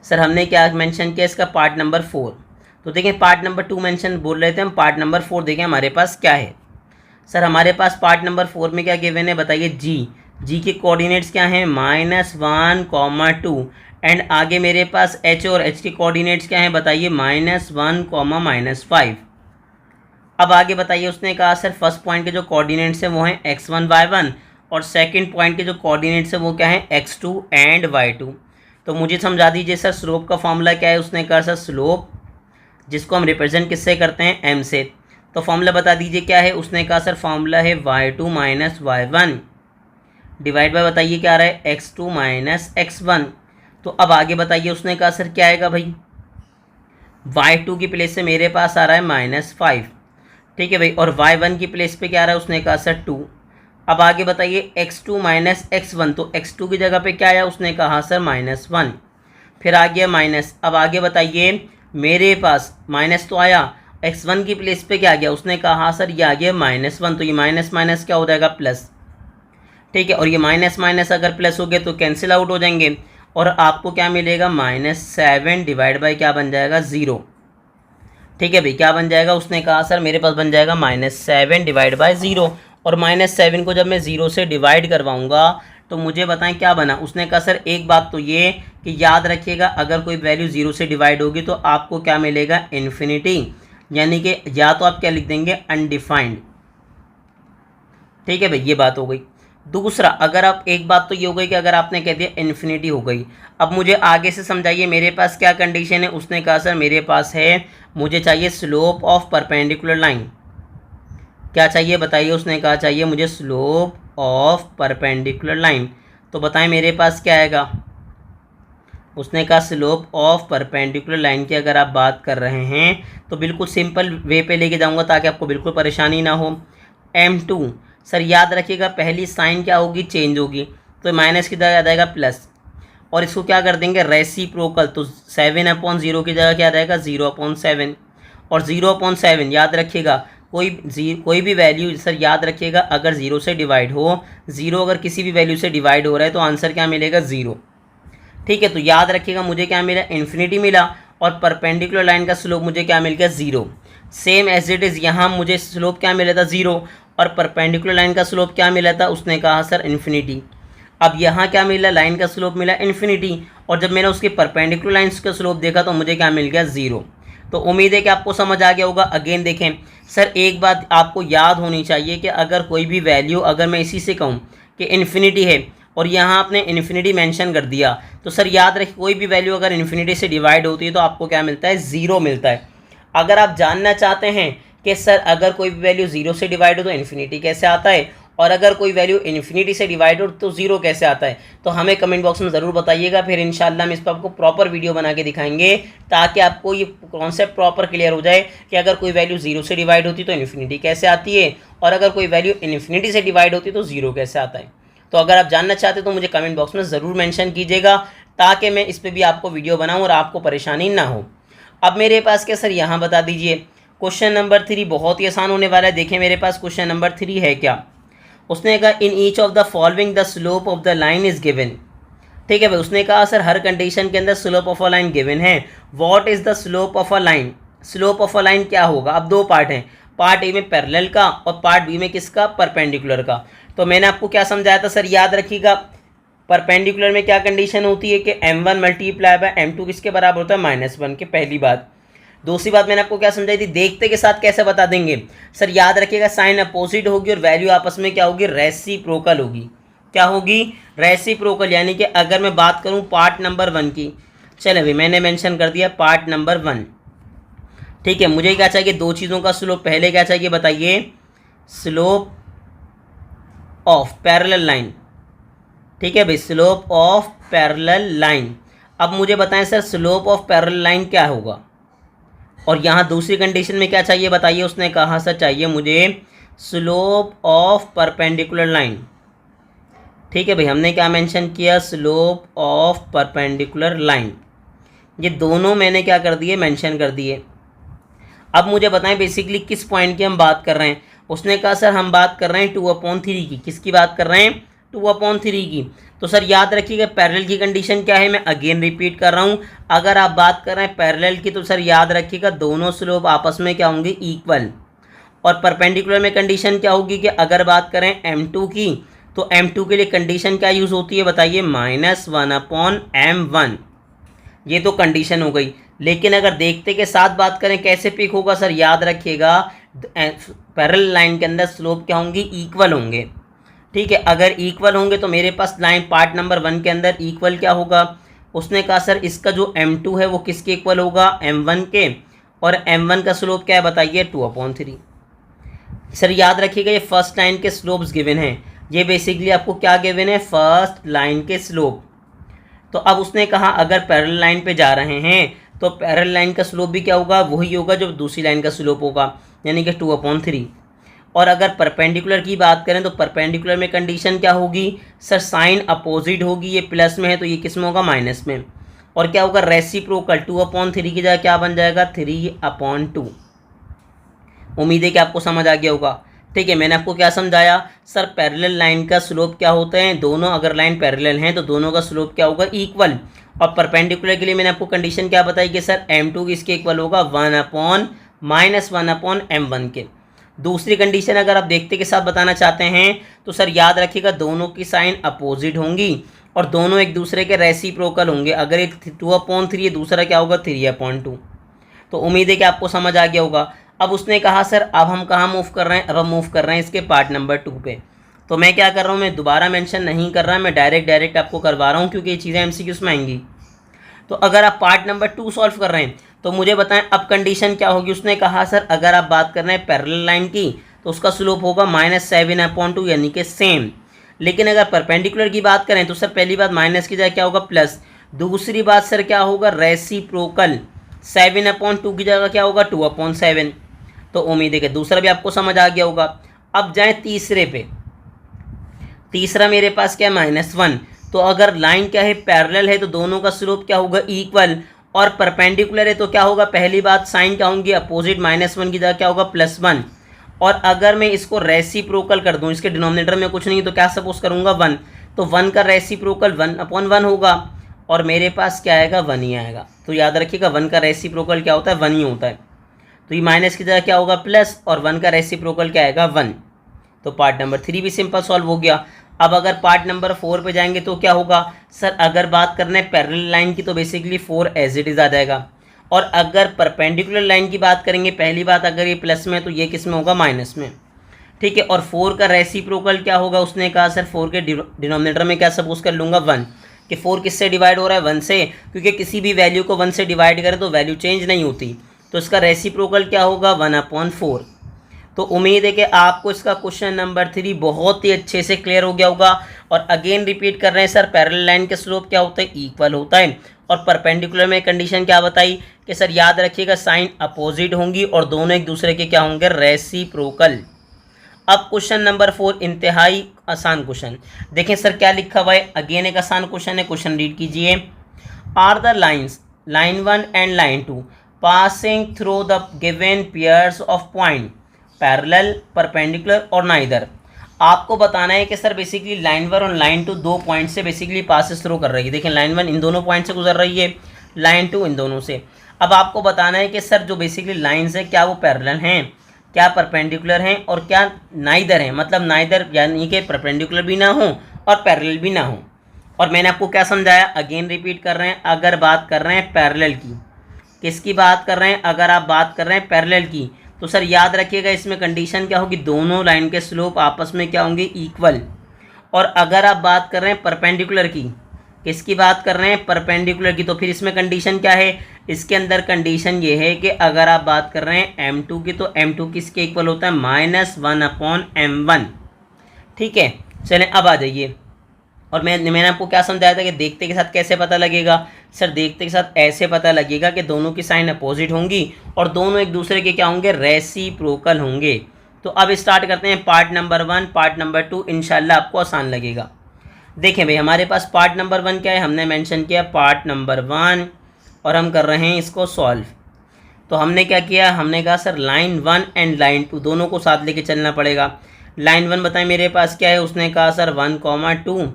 Speaker 1: सर हमने क्या मेंशन किया इसका पार्ट नंबर 4। तो देखें पार्ट नंबर 2 मेंशन बोल रहे थे हम, पार्ट नंबर 4 देखें हमारे पास क्या है। सर हमारे पास पार्ट नंबर 4 में क्या गिवन है बताइए जी के कोऑर्डिनेट्स क्या हैं -1, 2 एंड आगे मेरे पास h और h के कोऑर्डिनेट्स क्या हैं बताइए -1, -5। अब आगे बताइए उसने कहा सर फर्स्ट पॉइंट के जो कोऑर्डिनेट्स हैं वो हैं x1, y1 और सेकंड पॉइंट के जो कोऑर्डिनेट्स हैं वो क्या हैं x2 एंड y2। तो मुझे समझा दीजिए सर स्लोप का फॉर्मूला क्या है। उसने कहा सर स्लोप जिसको हम रिप्रेजेंट किससे करते हैं m से, तो फॉर्मूला बता दीजिए क्या है। उसने कहा सर फॉर्मूला है y2 minus y1 divide by बताइए क्या आ रहा है x2 माइनस x1। तो अब आगे बताइए उसने कहा सर क्या आएगा भाई, y2 की प्लेस से मेरे पास आ रहा है -5। ठीक है भाई, और y1 की प्लेस पे क्या आ रहा है उसने कहा सर 2। अब आगे बताइए x2 माइनस x1, तो x2 की जगह पे क्या आया उसने कहा सर -1, फिर आ गया माइनस। अब आगे बताइए मेरे पास माइनस तो आया, x1 की प्लेस पे क्या आ गया उसने कहा सर ये आ गया -1, तो ये माइनस माइनस क्या हो जाएगा प्लस। ठीक है, और ये माइनस माइनस अगर प्लस हो गए तो कैंसिल आउट हो जाएंगे और आपको क्या मिलेगा -7 डिवाइड बाई क्या बन जाएगा 0। ठीक है भाई, क्या बन जाएगा उसने कहा सर मेरे पास बन जाएगा -7 डिवाइड बाई 0 और -7 को जब मैं 0 से डिवाइड करवाऊंगा तो मुझे बताएं क्या बना। उसने कहा सर एक बात तो ये कि याद रखिएगा अगर कोई वैल्यू 0 से डिवाइड होगी तो आपको क्या मिलेगा इन्फिनिटी, यानी कि या तो आप क्या लिख देंगे अनडिफाइंड। ठीक है भाई, ये बात हो गई। दूसरा, अगर आप एक बात तो ये हो गई कि अगर आपने कह दिया इन्फिनिटी हो गई, अब मुझे आगे से समझाइए मेरे पास क्या कंडीशन है। उसने कहा सर मेरे पास है मुझे चाहिए स्लोप ऑफ परपेंडिकुलर लाइन। क्या चाहिए बताइए, उसने कहा चाहिए मुझे स्लोप ऑफ परपेंडिकुलर लाइन। तो बताएं मेरे पास क्या आएगा। उसने कहा स्लोप ऑफ परपेंडिकुलर लाइन की अगर आप बात कर रहे हैं तो बिल्कुल सिंपल वे पे लेके जाऊंगा ताकि आपको बिल्कुल परेशानी ना हो। m2 सर याद रखिएगा पहली साइन क्या होगी चेंज होगी, तो माइनस की जगह आ जाएगा प्लस, और इसको क्या कर देंगे रेसिप्रोकल, तो 7/0 की जगह क्या आ जाएगा 0/7, और 0/7 याद रखिएगा कोई भी वैल्यू सर याद रखिएगा अगर 0 से डिवाइड हो, 0 अगर किसी भी वैल्यू से डिवाइड हो रहा है तो आंसर क्या मिलेगा 0। ठीक है, तो याद रखिएगा मुझे क्या मिला इन्फिनिटी मिला, और परपेंडिकुलर लाइन का स्लोप मुझे क्या मिल गया 0। सेम एज इट इज़ यहाँ मुझे स्लोप क्या मिला था 0, और परपेंडिकुलर लाइन का स्लोप क्या मिला था, उसने कहा सर इन्फिनिटी। अब यहाँ क्या मिला, लाइन का स्लोप मिला इन्फिनिटी, और जब मैंने उसके परपेंडिकुलर लाइन्स का स्लोप देखा तो मुझे क्या मिल गया 0। तो उम्मीद है कि आपको समझ आ गया होगा। अगेन देखें सर, एक बात आपको याद होनी चाहिए कि अगर कोई भी वैल्यू अगर मैं इसी से कहूँ कि इन्फिनिटी है और यहाँ आपने इन्फिनिटी मेंशन कर दिया, तो सर याद रखिए कोई भी वैल्यू अगर इन्फिनिटी से डिवाइड होती है तो आपको क्या मिलता है 0 मिलता है। अगर आप जानना चाहते हैं कि सर अगर कोई भी वैल्यू 0 से डिवाइड हो तो इन्फिनिटी कैसे आता है, और अगर कोई वैल्यू इन्फिनिटी से डिवाइड हो तो 0 कैसे आता है, तो हमें कमेंट बॉक्स में ज़रूर बताइएगा। फिर इंशाल्लाह हम इस पर आपको प्रॉपर वीडियो बना के दिखाएंगे ताकि आपको ये कॉन्सेप्ट प्रॉपर क्लियर हो जाए कि अगर कोई वैल्यू 0 से डिवाइड होती तो इन्फिनिटी कैसे आती है, और अगर कोई वैल्यू इन्फिनिटी से डिवाइड होती तो 0 कैसे आता है। तो अगर आप जानना चाहते तो मुझे कमेंट बॉक्स में ज़रूर मेंशन कीजिएगा ताकि मैं इस पर भी आपको वीडियो बनाऊँ और आपको परेशानी ना हो। अब मेरे पास क्या सर यहाँ बता दीजिए, क्वेश्चन नंबर 3 बहुत ही आसान होने वाला है। देखें मेरे पास क्वेश्चन नंबर 3 है क्या, उसने कहा in each of the following the slope of the line is given. ठीक है भाई, उसने कहा सर हर कंडीशन के अंदर slope of a line given है। What is the slope of a line, slope of a line क्या होगा। अब दो पार्ट हैं, पार्ट ए में पैरेलल का और पार्ट बी में किसका, परपेंडिकुलर का। तो मैंने आपको क्या समझाया था सर, याद रखिएगा परपेंडिकुलर में क्या कंडीशन होती है कि m1 मल्टीप्लाई बाय m2 किसके बराबर होता है -1 के, पहली बात। दूसरी बात मैंने आपको क्या समझाई थी, देखते के साथ कैसे बता देंगे सर, याद रखिएगा साइन अपोजिट होगी और वैल्यू आपस में क्या होगी, रेसिप्रोकल होगी। क्या होगी, रेसिप्रोकल। यानी कि अगर मैं बात करूं पार्ट नंबर 1 की, चले भाई मैंने मेंशन कर दिया पार्ट नंबर 1। ठीक है, मुझे क्या चाहिए, दो चीज़ों का स्लोप। पहले क्या चाहिए बताइए, स्लोप ऑफ पैरेलल लाइन। ठीक है भाई, स्लोप ऑफ पैरेलल लाइन। अब मुझे बताएं sir slope of parallel line क्या होगा, और यहाँ दूसरी कंडीशन में क्या चाहिए बताइए। उसने कहा सर चाहिए मुझे स्लोप ऑफ परपेंडिकुलर लाइन। ठीक है भाई, हमने क्या मेंशन किया, स्लोप ऑफ परपेंडिकुलर लाइन। ये दोनों मैंने क्या कर दिए, मेंशन कर दिए। अब मुझे बताएं बेसिकली किस पॉइंट की हम बात कर रहे हैं। उसने कहा सर हम बात कर रहे हैं 2/3 की। किसकी बात कर रहे हैं, 2/3 की। तो सर याद रखिएगा पैरेलल की कंडीशन क्या है, मैं अगेन रिपीट कर रहा हूँ। अगर आप बात कर रहे हैं पैरेलल की तो सर याद रखिएगा दोनों स्लोप आपस में क्या होंगे, इक्वल। और परपेंडिकुलर में कंडीशन क्या होगी कि अगर बात करें m2 की तो m2 के लिए कंडीशन क्या यूज़ होती है बताइए, -1/m1। ये तो कंडीशन हो गई। लेकिन अगर देखते के साथ बात करें कैसे पिक होगा सर, याद रखिएगा पैरेलल लाइन के अंदर स्लोप क्या होंगे, इक्वल होंगे। ठीक है, अगर इक्वल होंगे तो मेरे पास लाइन पार्ट नंबर 1 के अंदर इक्वल क्या होगा। उसने कहा सर इसका जो m2 है वो किसके इक्वल होगा, m1 के, और m1 का स्लोप क्या है बताइए, 2/3। सर याद रखिएगा ये फर्स्ट लाइन के स्लोप्स गिवन हैं। ये बेसिकली आपको क्या गिवन है, फर्स्ट लाइन के स्लोप। तो अब उसने कहा अगर पैरेलल लाइन पे जा रहे हैं तो पैरेलल लाइन का स्लोप भी क्या होगा, वही होगा जो दूसरी लाइन का स्लोप होगा, यानी कि 2/3। और अगर परपेंडिकुलर की बात करें तो परपेंडिकुलर में कंडीशन क्या होगी सर, साइन अपोजिट होगी। ये प्लस में है तो ये किस में होगा, माइनस में। और क्या होगा, रेसिप्रोकल। 2/3 की जगह क्या बन जाएगा, 3/2। उम्मीद है कि आपको समझ आ गया होगा। ठीक है, मैंने आपको क्या समझाया सर, पैरेलल लाइन का स्लोप क्या होता है, दोनों अगर लाइन पैरेलल हैं तो दोनों का स्लोप क्या होगा, इक्वल। और परपेंडिकुलर के लिए मैंने आपको कंडीशन क्या बताई कि सर m2 इसके इक्वल होगा 1/-1/m1 के। दूसरी कंडीशन अगर आप देखते के साथ बताना चाहते हैं तो सर याद रखिएगा दोनों की साइन अपोजिट होंगी और दोनों एक दूसरे के रेसिप्रोकल होंगे। अगर एक 2/3 है दूसरा क्या होगा, 3/2। तो उम्मीद है कि आपको समझ आ गया होगा। अब उसने कहा सर अब हम कहाँ मूव कर रहे हैं, अब हम मूव कर रहे हैं इसके पार्ट नंबर 2 पे। तो मैं क्या कर रहा हूँ, मैं दोबारा मेंशन नहीं कर रहा, मैं डायरेक्ट आपको करवा रहा हूँ क्योंकि ये चीज़ें MCQs में आएंगी। तो अगर आप पार्ट नंबर 2 सॉल्व कर रहे हैं तो मुझे बताएं अब कंडीशन क्या होगी। उसने कहा सर अगर आप बात कर रहे हैं पैरेलल लाइन की तो उसका स्लोप होगा -7/2 यानी कि सेम। लेकिन अगर परपेंडिकुलर की बात करें तो सर पहली बात माइनस की जगह क्या होगा, प्लस। दूसरी बात सर क्या होगा, रेसिप्रोकल। 7/2 की जगह क्या होगा, 2/7। तो उम्मीद है कि दूसरा भी आपको समझ आ गया होगा। अब जाएं तीसरे पे। तीसरा मेरे पास क्या है -1। तो अगर लाइन क्या है पैरेलल है तो दोनों का स्लोप क्या होगा इक्वल, और परपेंडिकुलर है तो क्या होगा, पहली बात साइन क्या होंगी अपोजिट, -1 की जगह क्या होगा +1। और अगर मैं इसको रेसिप्रोकल कर दूं, इसके डिनोमिनेटर में कुछ नहीं तो क्या सपोज करूंगा 1, तो 1 का रेसिप्रोकल 1/1 होगा और मेरे पास क्या आएगा 1 ही आएगा। तो याद रखिएगा 1 का रेसिप्रोकल क्या होता है 1 ही होता है। तो ये माइनस की जगह क्या होगा प्लस, और 1 का रेसिप्रोकल क्या आएगा 1। तो पार्ट नंबर 3 भी सिंपल सॉल्व हो गया। अब अगर पार्ट नंबर 4 पे जाएंगे तो क्या होगा सर, अगर बात करना है पैरेलल लाइन की तो बेसिकली 4 एज इट इज आ जाएगा, और अगर परपेंडिकुलर लाइन की बात करेंगे, पहली बात अगर ये प्लस में तो ये किस में होगा माइनस में, ठीक है। और 4 का रेसिप्रोकल क्या होगा, उसने कहा सर 4 के डिनोमिनेटर में क्या सपोज कर लूँगा 1, कि 4 किससे डिवाइड हो रहा है 1 से, क्योंकि किसी भी वैल्यू को 1 से डिवाइड करें तो वैल्यू चेंज नहीं होती, तो इसका रेसिप्रोकल क्या होगा 1/4। तो उम्मीद है कि आपको इसका क्वेश्चन नंबर 3 बहुत ही अच्छे से क्लियर हो गया होगा। और अगेन रिपीट कर रहे हैं सर, पैरेलल लाइन के स्लोप क्या होता है इक्वल होता है, और परपेंडिकुलर में कंडीशन क्या बताई कि सर याद रखिएगा साइन अपोजिट होंगी और दोनों एक दूसरे के क्या होंगे रेसिप्रोकल। अब क्वेश्चन नंबर 4 इंतहाई आसान क्वेश्चन, देखें सर क्या लिखा हुआ है, अगेन एक आसान क्वेश्चन है, क्वेश्चन रीड कीजिए। Are the lines line 1 and line 2 passing through the given pairs of point parallel, perpendicular और नाइदर। आपको बताना है कि सर बेसिकली लाइन 1 और लाइन 2 दो पॉइंट से बेसिकली पासिस थ्रू कर रही है। देखें लाइन 1 इन दोनों पॉइंट से गुजर रही है, लाइन 2 इन दोनों से। अब आपको बताना है कि सर जो बेसिकली लाइन्स हैं क्या वो पैरेलल हैं, क्या परपेंडिकुलर हैं और क्या नाइदर हैं, मतलब नाइदर यानी कि परपेंडिकुलर भी ना हो और पैरेलल भी ना हो। और मैंने आपको क्या समझाया, अगेन रिपीट कर रहे हैं, अगर बात कर रहे हैं पैरेलल की, किसकी बात कर रहे हैं, अगर आप बात कर रहे हैं पैरेलल की, तो सर याद रखिएगा इसमें कंडीशन क्या होगी, दोनों लाइन के स्लोप आपस में क्या होंगे इक्वल। और अगर आप बात कर रहे हैं परपेंडिकुलर की, किसकी बात कर रहे हैं परपेंडिकुलर की, तो फिर इसमें कंडीशन क्या है, इसके अंदर कंडीशन ये है कि अगर आप बात कर रहे हैं m2 की तो m2 किसके इक्वल होता है -1/m1, ठीक है। चलें अब आ जाइए, और मैंने आपको क्या समझाया था कि देखते के साथ कैसे पता लगेगा, सर देखते के साथ ऐसे पता लगेगा कि दोनों की साइन अपोजिट होंगी और दोनों एक दूसरे के क्या होंगे रेसिप्रोकल होंगे। तो अब स्टार्ट करते हैं पार्ट नंबर 1, पार्ट नंबर 2 इंशाल्लाह आपको आसान लगेगा। देखें भाई हमारे पास पार्ट नंबर 1 क्या है, हमने मेंशन किया पार्ट नंबर 1 और हम कर रहे हैं इसको सॉल्व। तो हमने क्या किया, हमने कहा सर लाइन 1 एंड लाइन 2 दोनों को साथ लेके चलना पड़ेगा। लाइन 1 बताएं मेरे पास क्या है, उसने कहा सर 1,2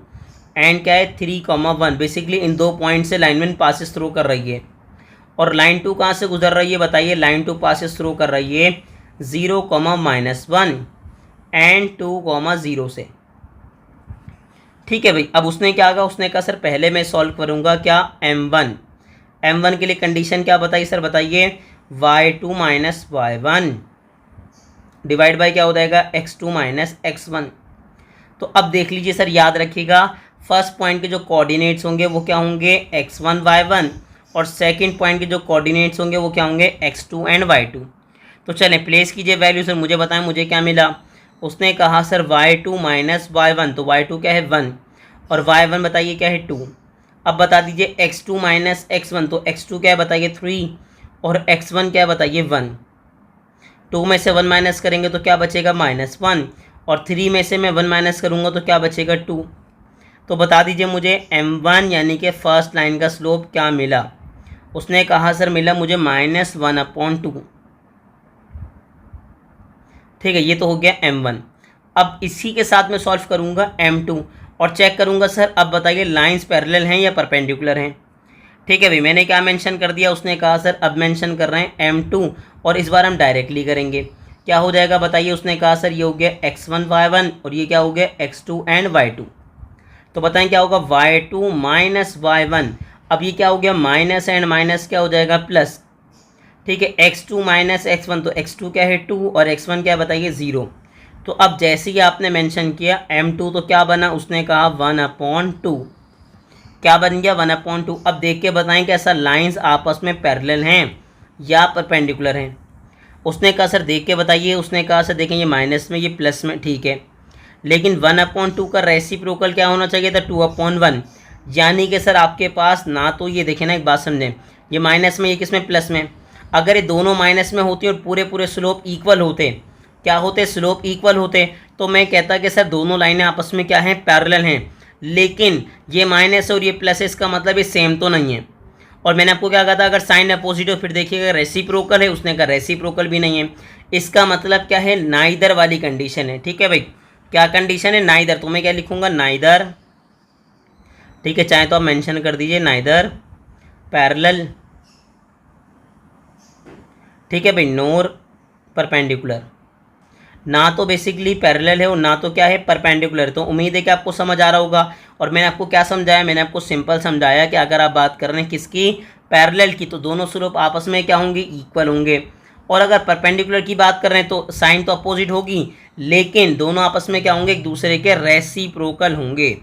Speaker 1: एंड क्या है 3,1, बेसिकली इन दो पॉइंट से लाइन 1 पासिस थ्रू कर रही है। और लाइन 2 कहाँ से गुजर रही है बताइए, लाइन 2 पासिस थ्रू कर रही है 0,-1 एंड 2,0 से, ठीक है भाई। अब उसने क्या कहा, उसने कहा सर पहले मैं सॉल्व करूँगा क्या m1 के लिए कंडीशन क्या बताइए सर, बताइए y2 minus y1 divide by क्या हो जाएगा x2 माइनस x1। तो अब देख लीजिए सर याद रखिएगा फर्स्ट पॉइंट के जो कोऑर्डिनेट्स होंगे वो क्या होंगे x1 y1, और सेकंड पॉइंट के जो कोऑर्डिनेट्स होंगे वो क्या होंगे x2 एंड y2। तो चलें प्लेस कीजिए वैल्यू, सर मुझे बताएं मुझे क्या मिला। उसने कहा सर y2 माइनस y1, तो y2 क्या है 1 और y1 बताइए क्या है 2। अब बता दीजिए x2 माइनस x1, तो x2 क्या है बताइए 3 और x1 क्या है बताइए 1। 2 में से 1 माइनस करेंगे तो क्या बचेगा -1, और 3 में से मैं 1 माइनस करूँगा तो क्या बचेगा 2। तो बता दीजिए मुझे m1 यानी कि फर्स्ट लाइन का स्लोप क्या मिला। उसने कहा सर मिला मुझे -1/2, ठीक है। ये तो हो गया m1। अब इसी के साथ मैं सॉल्व करूँगा m2 और चेक करूँगा सर अब बताइए लाइंस पैरेलल हैं या परपेंडिकुलर हैं, ठीक है भाई। मैंने क्या मेंशन कर दिया, उसने कहा सर अब मेंशन कर रहे हैं m2, और इस बार हम डायरेक्टली करेंगे, क्या हो जाएगा बताइए। उसने कहा सर ये हो गया x1 y1 और ये क्या हो गया x2 एंड y2। तो बताएं क्या होगा y2 माइनस y1, अब ये क्या हो गया माइनस एंड माइनस क्या हो जाएगा प्लस, ठीक है। x2 माइनस x1, तो x2 क्या है 2 और x1 क्या बताइए 0। तो अब जैसे ही आपने मेंशन किया m2 तो क्या बना, उसने कहा 1/2, क्या बन गया 1/2। अब देख के बताएं कि ऐसा लाइंस आपस में पैरेलल हैं या परपेंडिकुलर हैं। उसने कहा सर देख के बताइए, उसने कहा सर देखें ये माइनस में ये प्लस में, ठीक है, लेकिन 1/2 का रेसिप्रोकल क्या होना चाहिए था 2/1, यानी कि सर आपके पास ना तो ये देखें ना एक बात समझें, ये माइनस में ये किस में प्लस में, अगर ये दोनों माइनस में होती और पूरे पूरे स्लोप इक्वल होते क्या होते, स्लोप इक्वल होते, तो मैं कहता कि सर दोनों लाइनें आपस में क्या हैं, पैरेलल हैं। लेकिन ये माइनस और ये प्लस है, इसका मतलब ये सेम तो नहीं है। और मैंने आपको क्या कहा था, अगर साइन अपोजिट हो फिर देखिएगा रेसिप्रोकल है, उसने कहा रेसिप्रोकल भी नहीं है। इसका मतलब क्या है, नाइदर वाली कंडीशन है। ठीक है भाई, क्या कंडीशन है, नाइदर। तो मैं क्या लिखूंगा, नाइदर। ठीक है, चाहे तो आप मेंशन कर दीजिए नाइदर पैरेलल। ठीक है भाई, नोर परपेंडिकुलर, ना तो बेसिकली पैरेलल है और ना तो क्या है, परपेंडिकुलर। तो उम्मीद है कि आपको समझ आ रहा होगा। और मैंने आपको क्या समझाया, मैंने आपको सिंपल समझाया कि अगर आप बात कर रहे हैं किसकी, पैरेलल की, तो दोनों स्लोप आपस में क्या होंगे, इक्वल होंगे। और अगर परपेंडिकुलर की बात कर रहे हैं तो साइन तो अपोजिट होगी, लेकिन दोनों आपस में क्या होंगे, एक दूसरे के रेसिप्रोकल होंगे।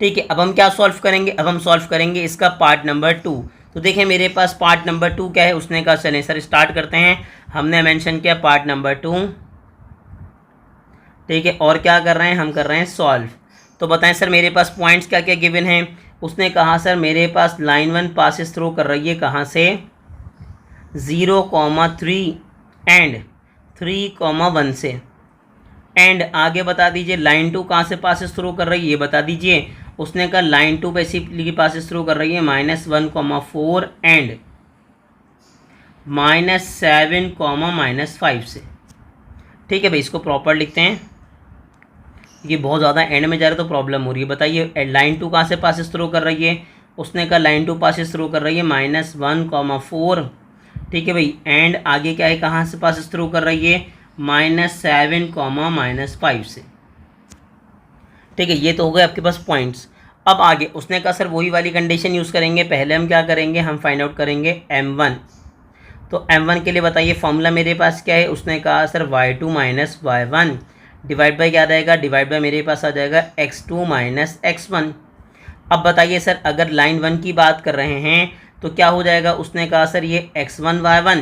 Speaker 1: ठीक है, अब हम क्या सॉल्व करेंगे, अब हम सॉल्व करेंगे इसका पार्ट नंबर 2। तो देखें मेरे पास पार्ट नंबर 2 क्या है, उसने कहा चलें सर स्टार्ट करते हैं। हमने मेंशन किया पार्ट नंबर 2। ठीक है, और क्या कर रहे हैं, हम कर रहे हैं सॉल्व। तो बताएं सर मेरे पास पॉइंट्स क्या क्या गिवन हैं। उसने कहा सर मेरे पास लाइन 1 पासिस थ्रू कर रही है कहाँ से, 0,3 एंड 3,1 से। एंड आगे बता दीजिए लाइन 2 कहाँ से पासिस थ्रू कर रही है, ये बता दीजिए। उसने कहा लाइन 2 बेसिकली पासिस थ्रू कर रही है -1,4 एंड -7, -5 से। ठीक है भाई, इसको प्रॉपर लिखते हैं, ये बहुत ज़्यादा एंड में जा रहा है तो प्रॉब्लम हो रही है। बताइए लाइन 2 कहाँ से पासिस थ्रू कर रही है, उसने कहा लाइन 2 पासिस थ्रू कर रही है -1,4। ठीक है भाई, एंड आगे क्या है, कहाँ से पासिस थ्रू कर रही है, -7, -5 से। ठीक है, ये तो हो गए आपके पास पॉइंट्स। अब आगे उसने कहा सर वही वाली कंडीशन यूज़ करेंगे। पहले हम क्या करेंगे, हम फाइंड आउट करेंगे m1। तो m1 के लिए बताइए फॉर्मूला मेरे पास क्या है। उसने कहा sir y2 - y1 divide by क्या रहेगा, डिवाइड बाई मेरे पास आ जाएगा x2 - x1। अब बताइए सर अगर लाइन 1 की बात कर रहे हैं तो क्या हो जाएगा। उसने कहा सर ये x1 y1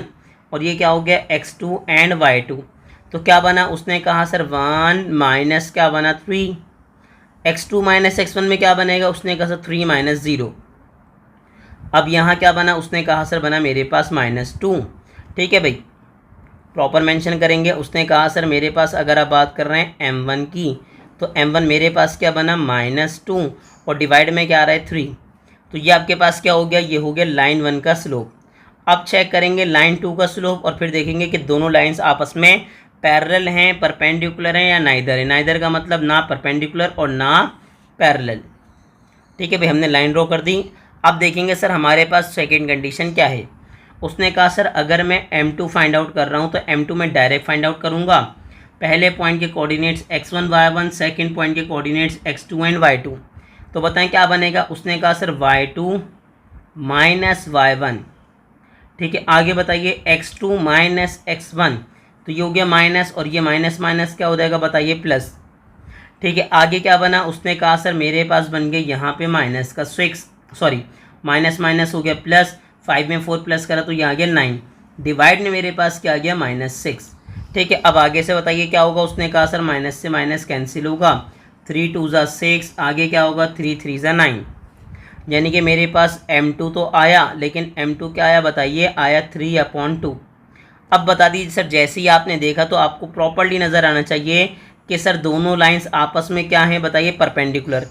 Speaker 1: और ये क्या हो गया x2 एंड y2। तो क्या बना, उसने कहा सर 1 माइनस क्या बना 3, x2 - x1 में क्या बनेगा, उसने कहा सर 3 - 0। अब यहाँ क्या बना, उसने कहा सर बना मेरे पास -2। ठीक है भाई, प्रॉपर मेंशन करेंगे। उसने कहा सर मेरे पास अगर आप बात कर रहे हैं m1 की, तो m1 मेरे पास क्या बना -2 और डिवाइड में क्या आ रहा है 3। तो ये आपके पास क्या हो गया, ये हो गया लाइन 1 का स्लोप। अब चेक करेंगे लाइन 2 का स्लोप और फिर देखेंगे कि दोनों लाइंस आपस में पैरेलल हैं, परपेंडिकुलर हैं या नाइदर है। नाइदर का मतलब ना परपेंडिकुलर और ना पैरेलल। ठीक है भाई, हमने लाइन ड्रॉ कर दी। अब देखेंगे सर हमारे पास सेकंड कंडीशन क्या है। उसने कहा सर अगर मैं m2 फाइंड आउट कर रहा हूँ तो m2 में डायरेक्ट फाइंड आउट करूँगा। पहले पॉइंट के coordinates x1 y1, second point के कोऑर्डिनेट्स x2 एंड y2। तो बताएं क्या बनेगा। उसने कहा सर y2 - y1। ठीक है, आगे बताइए x2 - x1। तो ये हो गया माइनस और ये माइनस माइनस क्या हो जाएगा बताइए प्लस। ठीक है, आगे क्या बना। उसने कहा सर मेरे पास बन गए यहाँ पे माइनस का 6, सॉरी माइनस माइनस हो गया प्लस, 5 में 4 प्लस करा तो ये आ गया 9, डिवाइड में मेरे पास क्या आ गया -6। ठीक है, अब आगे से बताइए क्या होगा। उसने कहा सर माइनस से माइनस कैंसिल होगा, 3 2 ज़ा 6, आगे क्या होगा 3 3 ज़ा 9। यानी कि मेरे पास m2 तो आया, लेकिन m2 क्या आया बताइए, आया 3/2। अब बता दीजिए सर जैसे ही आपने देखा तो आपको प्रॉपर्ली नज़र आना चाहिए कि सर दोनों लाइंस आपस में क्या हैं बताइए, परपेंडिकुलर।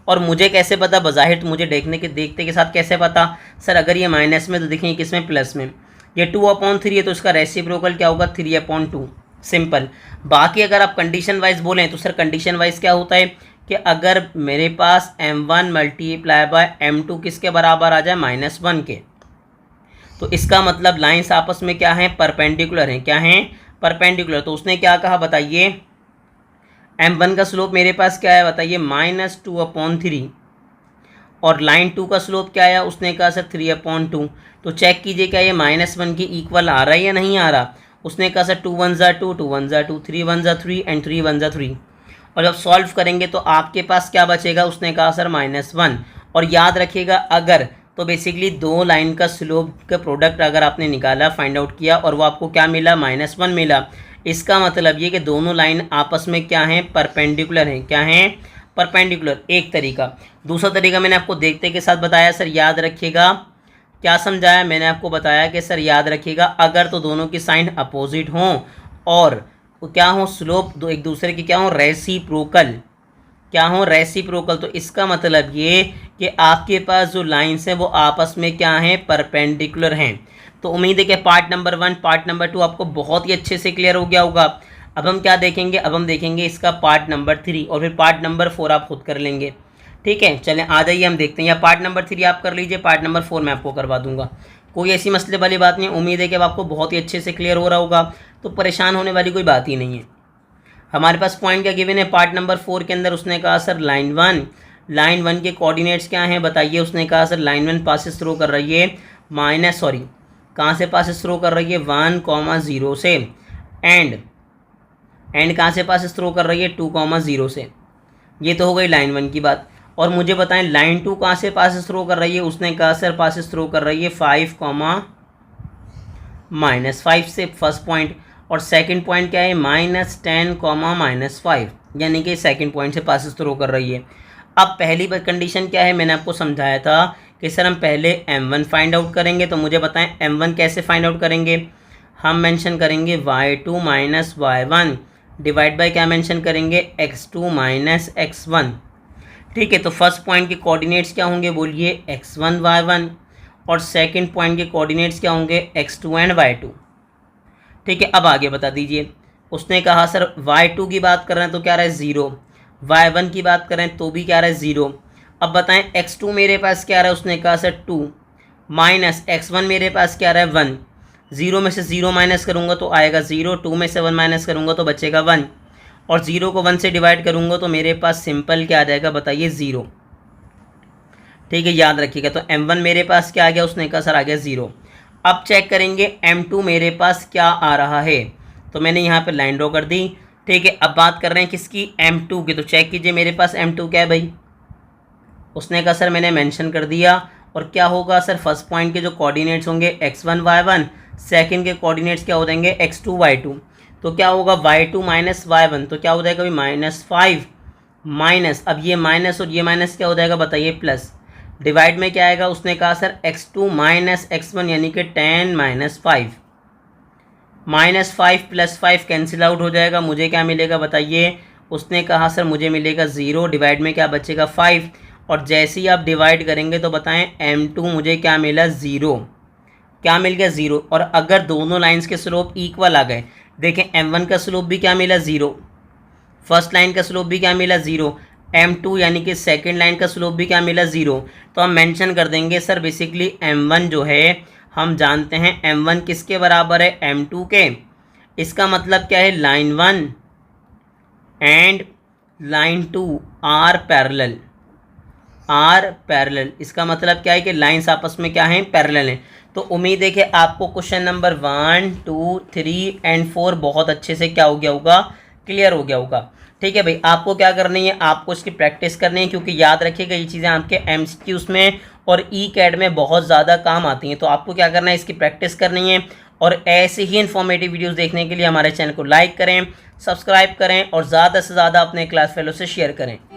Speaker 1: और मुझे कैसे पता, बज़ाहिर तो मुझे देखते के साथ कैसे पता सर, अगर ये माइनस में तो देखें किसमें प्लस में, ये 2/3 है तो इसका रेसिप्रोकल क्या होगा 3/2, सिंपल। बाकी अगर आप कंडीशन वाइज बोलें तो सर कंडीशन वाइज क्या होता है कि अगर मेरे पास m1 मल्टीप्लाई बाय m2 किसके बराबर आ जाए -1 के, तो इसका मतलब लाइंस आपस में क्या हैं, परपेंडिकुलर हैं। क्या हैं, परपेंडिकुलर। तो उसने क्या कहा बताइए, m1 का स्लोप मेरे पास क्या है बताइए -2/3 और लाइन 2 का स्लोप क्या आया, उसने कहा सर 3/2। तो चेक कीजिए क्या ये -1 की इक्वल आ रहा है या नहीं आ रहा। उसने कहा सर 2 1 ज़ा 2, 2 1 ज़ा 2, 3 1 ज़ा 3 एंड 3 1 ज़ा 3। और जब सॉल्व करेंगे तो आपके पास क्या बचेगा। उसने कहा सर -1। और याद रखिएगा अगर तो बेसिकली दो लाइन का स्लोप का प्रोडक्ट अगर आपने निकाला, फाइंड आउट किया और वो आपको क्या मिला -1 मिला, इसका मतलब ये कि दोनों लाइन आपस में क्या हैं, परपेंडिकुलर हैं। क्या हैं, परपेंडिकुलर। एक तरीका। दूसरा तरीका मैंने आपको देखते के साथ बताया सर, याद रखिएगा क्या समझाया मैंने आपको। बताया कि सर याद रखिएगा अगर तो दोनों की साइन अपोजिट हों और क्या हो, स्लोप दो एक दूसरे की क्या हो, रेसिप्रोकल, क्या हो, रेसिप्रोकल। तो इसका मतलब ये कि आपके पास जो लाइंस हैं वो आपस में क्या हैं, परपेंडिकुलर हैं। तो उम्मीद है कि पार्ट नंबर 1 पार्ट नंबर 2 आपको बहुत ही अच्छे से क्लियर हो गया होगा। अब हम क्या देखेंगे, अब हम देखेंगे इसका पार्ट नंबर 3 और फिर पार्ट नंबर 4 आप खुद कर लेंगे। ठीक है, चलें आ जाइए हम देखते हैं, या पार्ट नंबर 3 आप कर लीजिए, पार्ट नंबर 4 मैं आपको करवा दूंगा। कोई ऐसी मसले वाली बात नहीं, उम्मीद है कि अब आपको बहुत ही अच्छे से क्लियर हो रहा होगा, तो परेशान होने वाली कोई बात ही नहीं है। हमारे पास पॉइंट क्या गिवन है पार्ट नंबर 4 के अंदर, उसने कहा सर लाइन वन के कोऑर्डिनेट्स क्या हैं बताइए। उसने कहा सर लाइन 1 पासिस थ्रू कर रही है कहाँ से पासिस थ्रू कर रही है, 1,0 से, एंड कहाँ से पासिस थ्रू कर रही है, 2,0 से। ये तो हो गई लाइन 1 की बात। और मुझे बताएं लाइन 2 कहाँ से पासिस थ्रू कर रही है। उसने कहा सर पासिस थ्रू कर रही है 5,-5 से, फर्स्ट पॉइंट। और सेकंड पॉइंट क्या है, -10, -5, यानी कि सेकंड पॉइंट से पासिस थ्रू कर रही है। अब पहली कंडीशन क्या है, मैंने आपको समझाया था कि सर हम पहले m1 फाइंड आउट करेंगे। तो मुझे बताएं m1 कैसे फाइंड आउट करेंगे। हम मेंशन करेंगे y2 minus y1 divide by क्या मेंशन करेंगे, x2 माइनस x1। ठीक है, तो फर्स्ट पॉइंट के कोऑर्डिनेट्स क्या होंगे बोलिए, x1 y1, और सेकंड पॉइंट के कोऑर्डिनेट्स क्या होंगे, x2 एंड y2। ठीक है, अब आगे बता दीजिए। उसने कहा सर y2 की बात कर रहे हैं तो क्या रहा है 0, y1 की बात कर रहे हैं तो भी क्या रहा है 0। अब बताएं x2 मेरे पास क्या रहा है, उसने कहा सर 2, माइनस x1 मेरे पास क्या रहा है 1। 0 में से 0 माइनस करूँगा तो आएगा 0, 2 में से 1 माइनस करूँगा तो बचेगा 1, और 0 को 1 से डिवाइड करूँगा तो मेरे पास सिंपल क्या आ जाएगा बताइए 0। ठीक है, याद रखिएगा। तो m1 मेरे पास क्या आ गया, उसने कहा सर आ गया 0। अब चेक करेंगे m2 मेरे पास क्या आ रहा है, तो मैंने यहाँ पे लाइन ड्रॉ कर दी। ठीक है, अब बात कर रहे हैं किसकी, m2 की। तो चेक कीजिए मेरे पास m2 क्या है भाई। उसने कहा सर मैंने मेंशन कर दिया। और क्या होगा सर, फर्स्ट पॉइंट के जो कोऑर्डिनेट्स होंगे x1 y1, सेकंड के कोऑर्डिनेट्स क्या हो जाएंगे x2 y2। तो क्या होगा y2 माइनस y1, तो क्या हो जाएगा भाई -5, माइनस, अब ये माइनस और ये माइनस क्या हो जाएगा बताइए प्लस, डिवाइड में क्या आएगा। उसने कहा सर x2 माइनस x1 यानी कि 10 माइनस 5, -5 + 5 कैंसिल आउट हो जाएगा, मुझे क्या मिलेगा बताइए। उसने कहा सर मुझे मिलेगा 0, डिवाइड में क्या बचेगा 5, और जैसे ही आप डिवाइड करेंगे तो बताएं m2 मुझे क्या मिला 0, क्या मिल गया 0। और अगर दोनों लाइंस के स्लोप इक्वल आ गए, देखें m1 का स्लोप भी क्या मिला 0, फर्स्ट लाइन का स्लोप भी क्या मिला 0, m2 यानी कि सेकंड लाइन का स्लोप भी क्या मिला 0। तो हम मेंशन कर देंगे सर बेसिकली m1 जो है हम जानते हैं m1 किसके बराबर है, m2 के। इसका मतलब क्या है, line 1 and line 2 are parallel. इसका मतलब क्या है कि लाइंस आपस में क्या हैं, पैरेलल हैं। तो उम्मीद है कि आपको क्वेश्चन नंबर 1, 2, 3 एंड 4 बहुत अच्छे से क्या हो गया होगा, क्लियर हो गया होगा। ठीक है भाई, आपको क्या करनी है, आपको इसकी प्रैक्टिस करनी है, क्योंकि याद रखिएगा ये चीज़ें आपके MCQs में और ई-कैड में बहुत ज़्यादा काम आती हैं। तो आपको क्या करना है, इसकी प्रैक्टिस करनी है। और ऐसे ही इन्फॉर्मेटिव वीडियोस देखने के लिए हमारे चैनल को लाइक करें, सब्सक्राइब करें और ज़्यादा से ज़्यादा अपने क्लास फेलो से शेयर करें।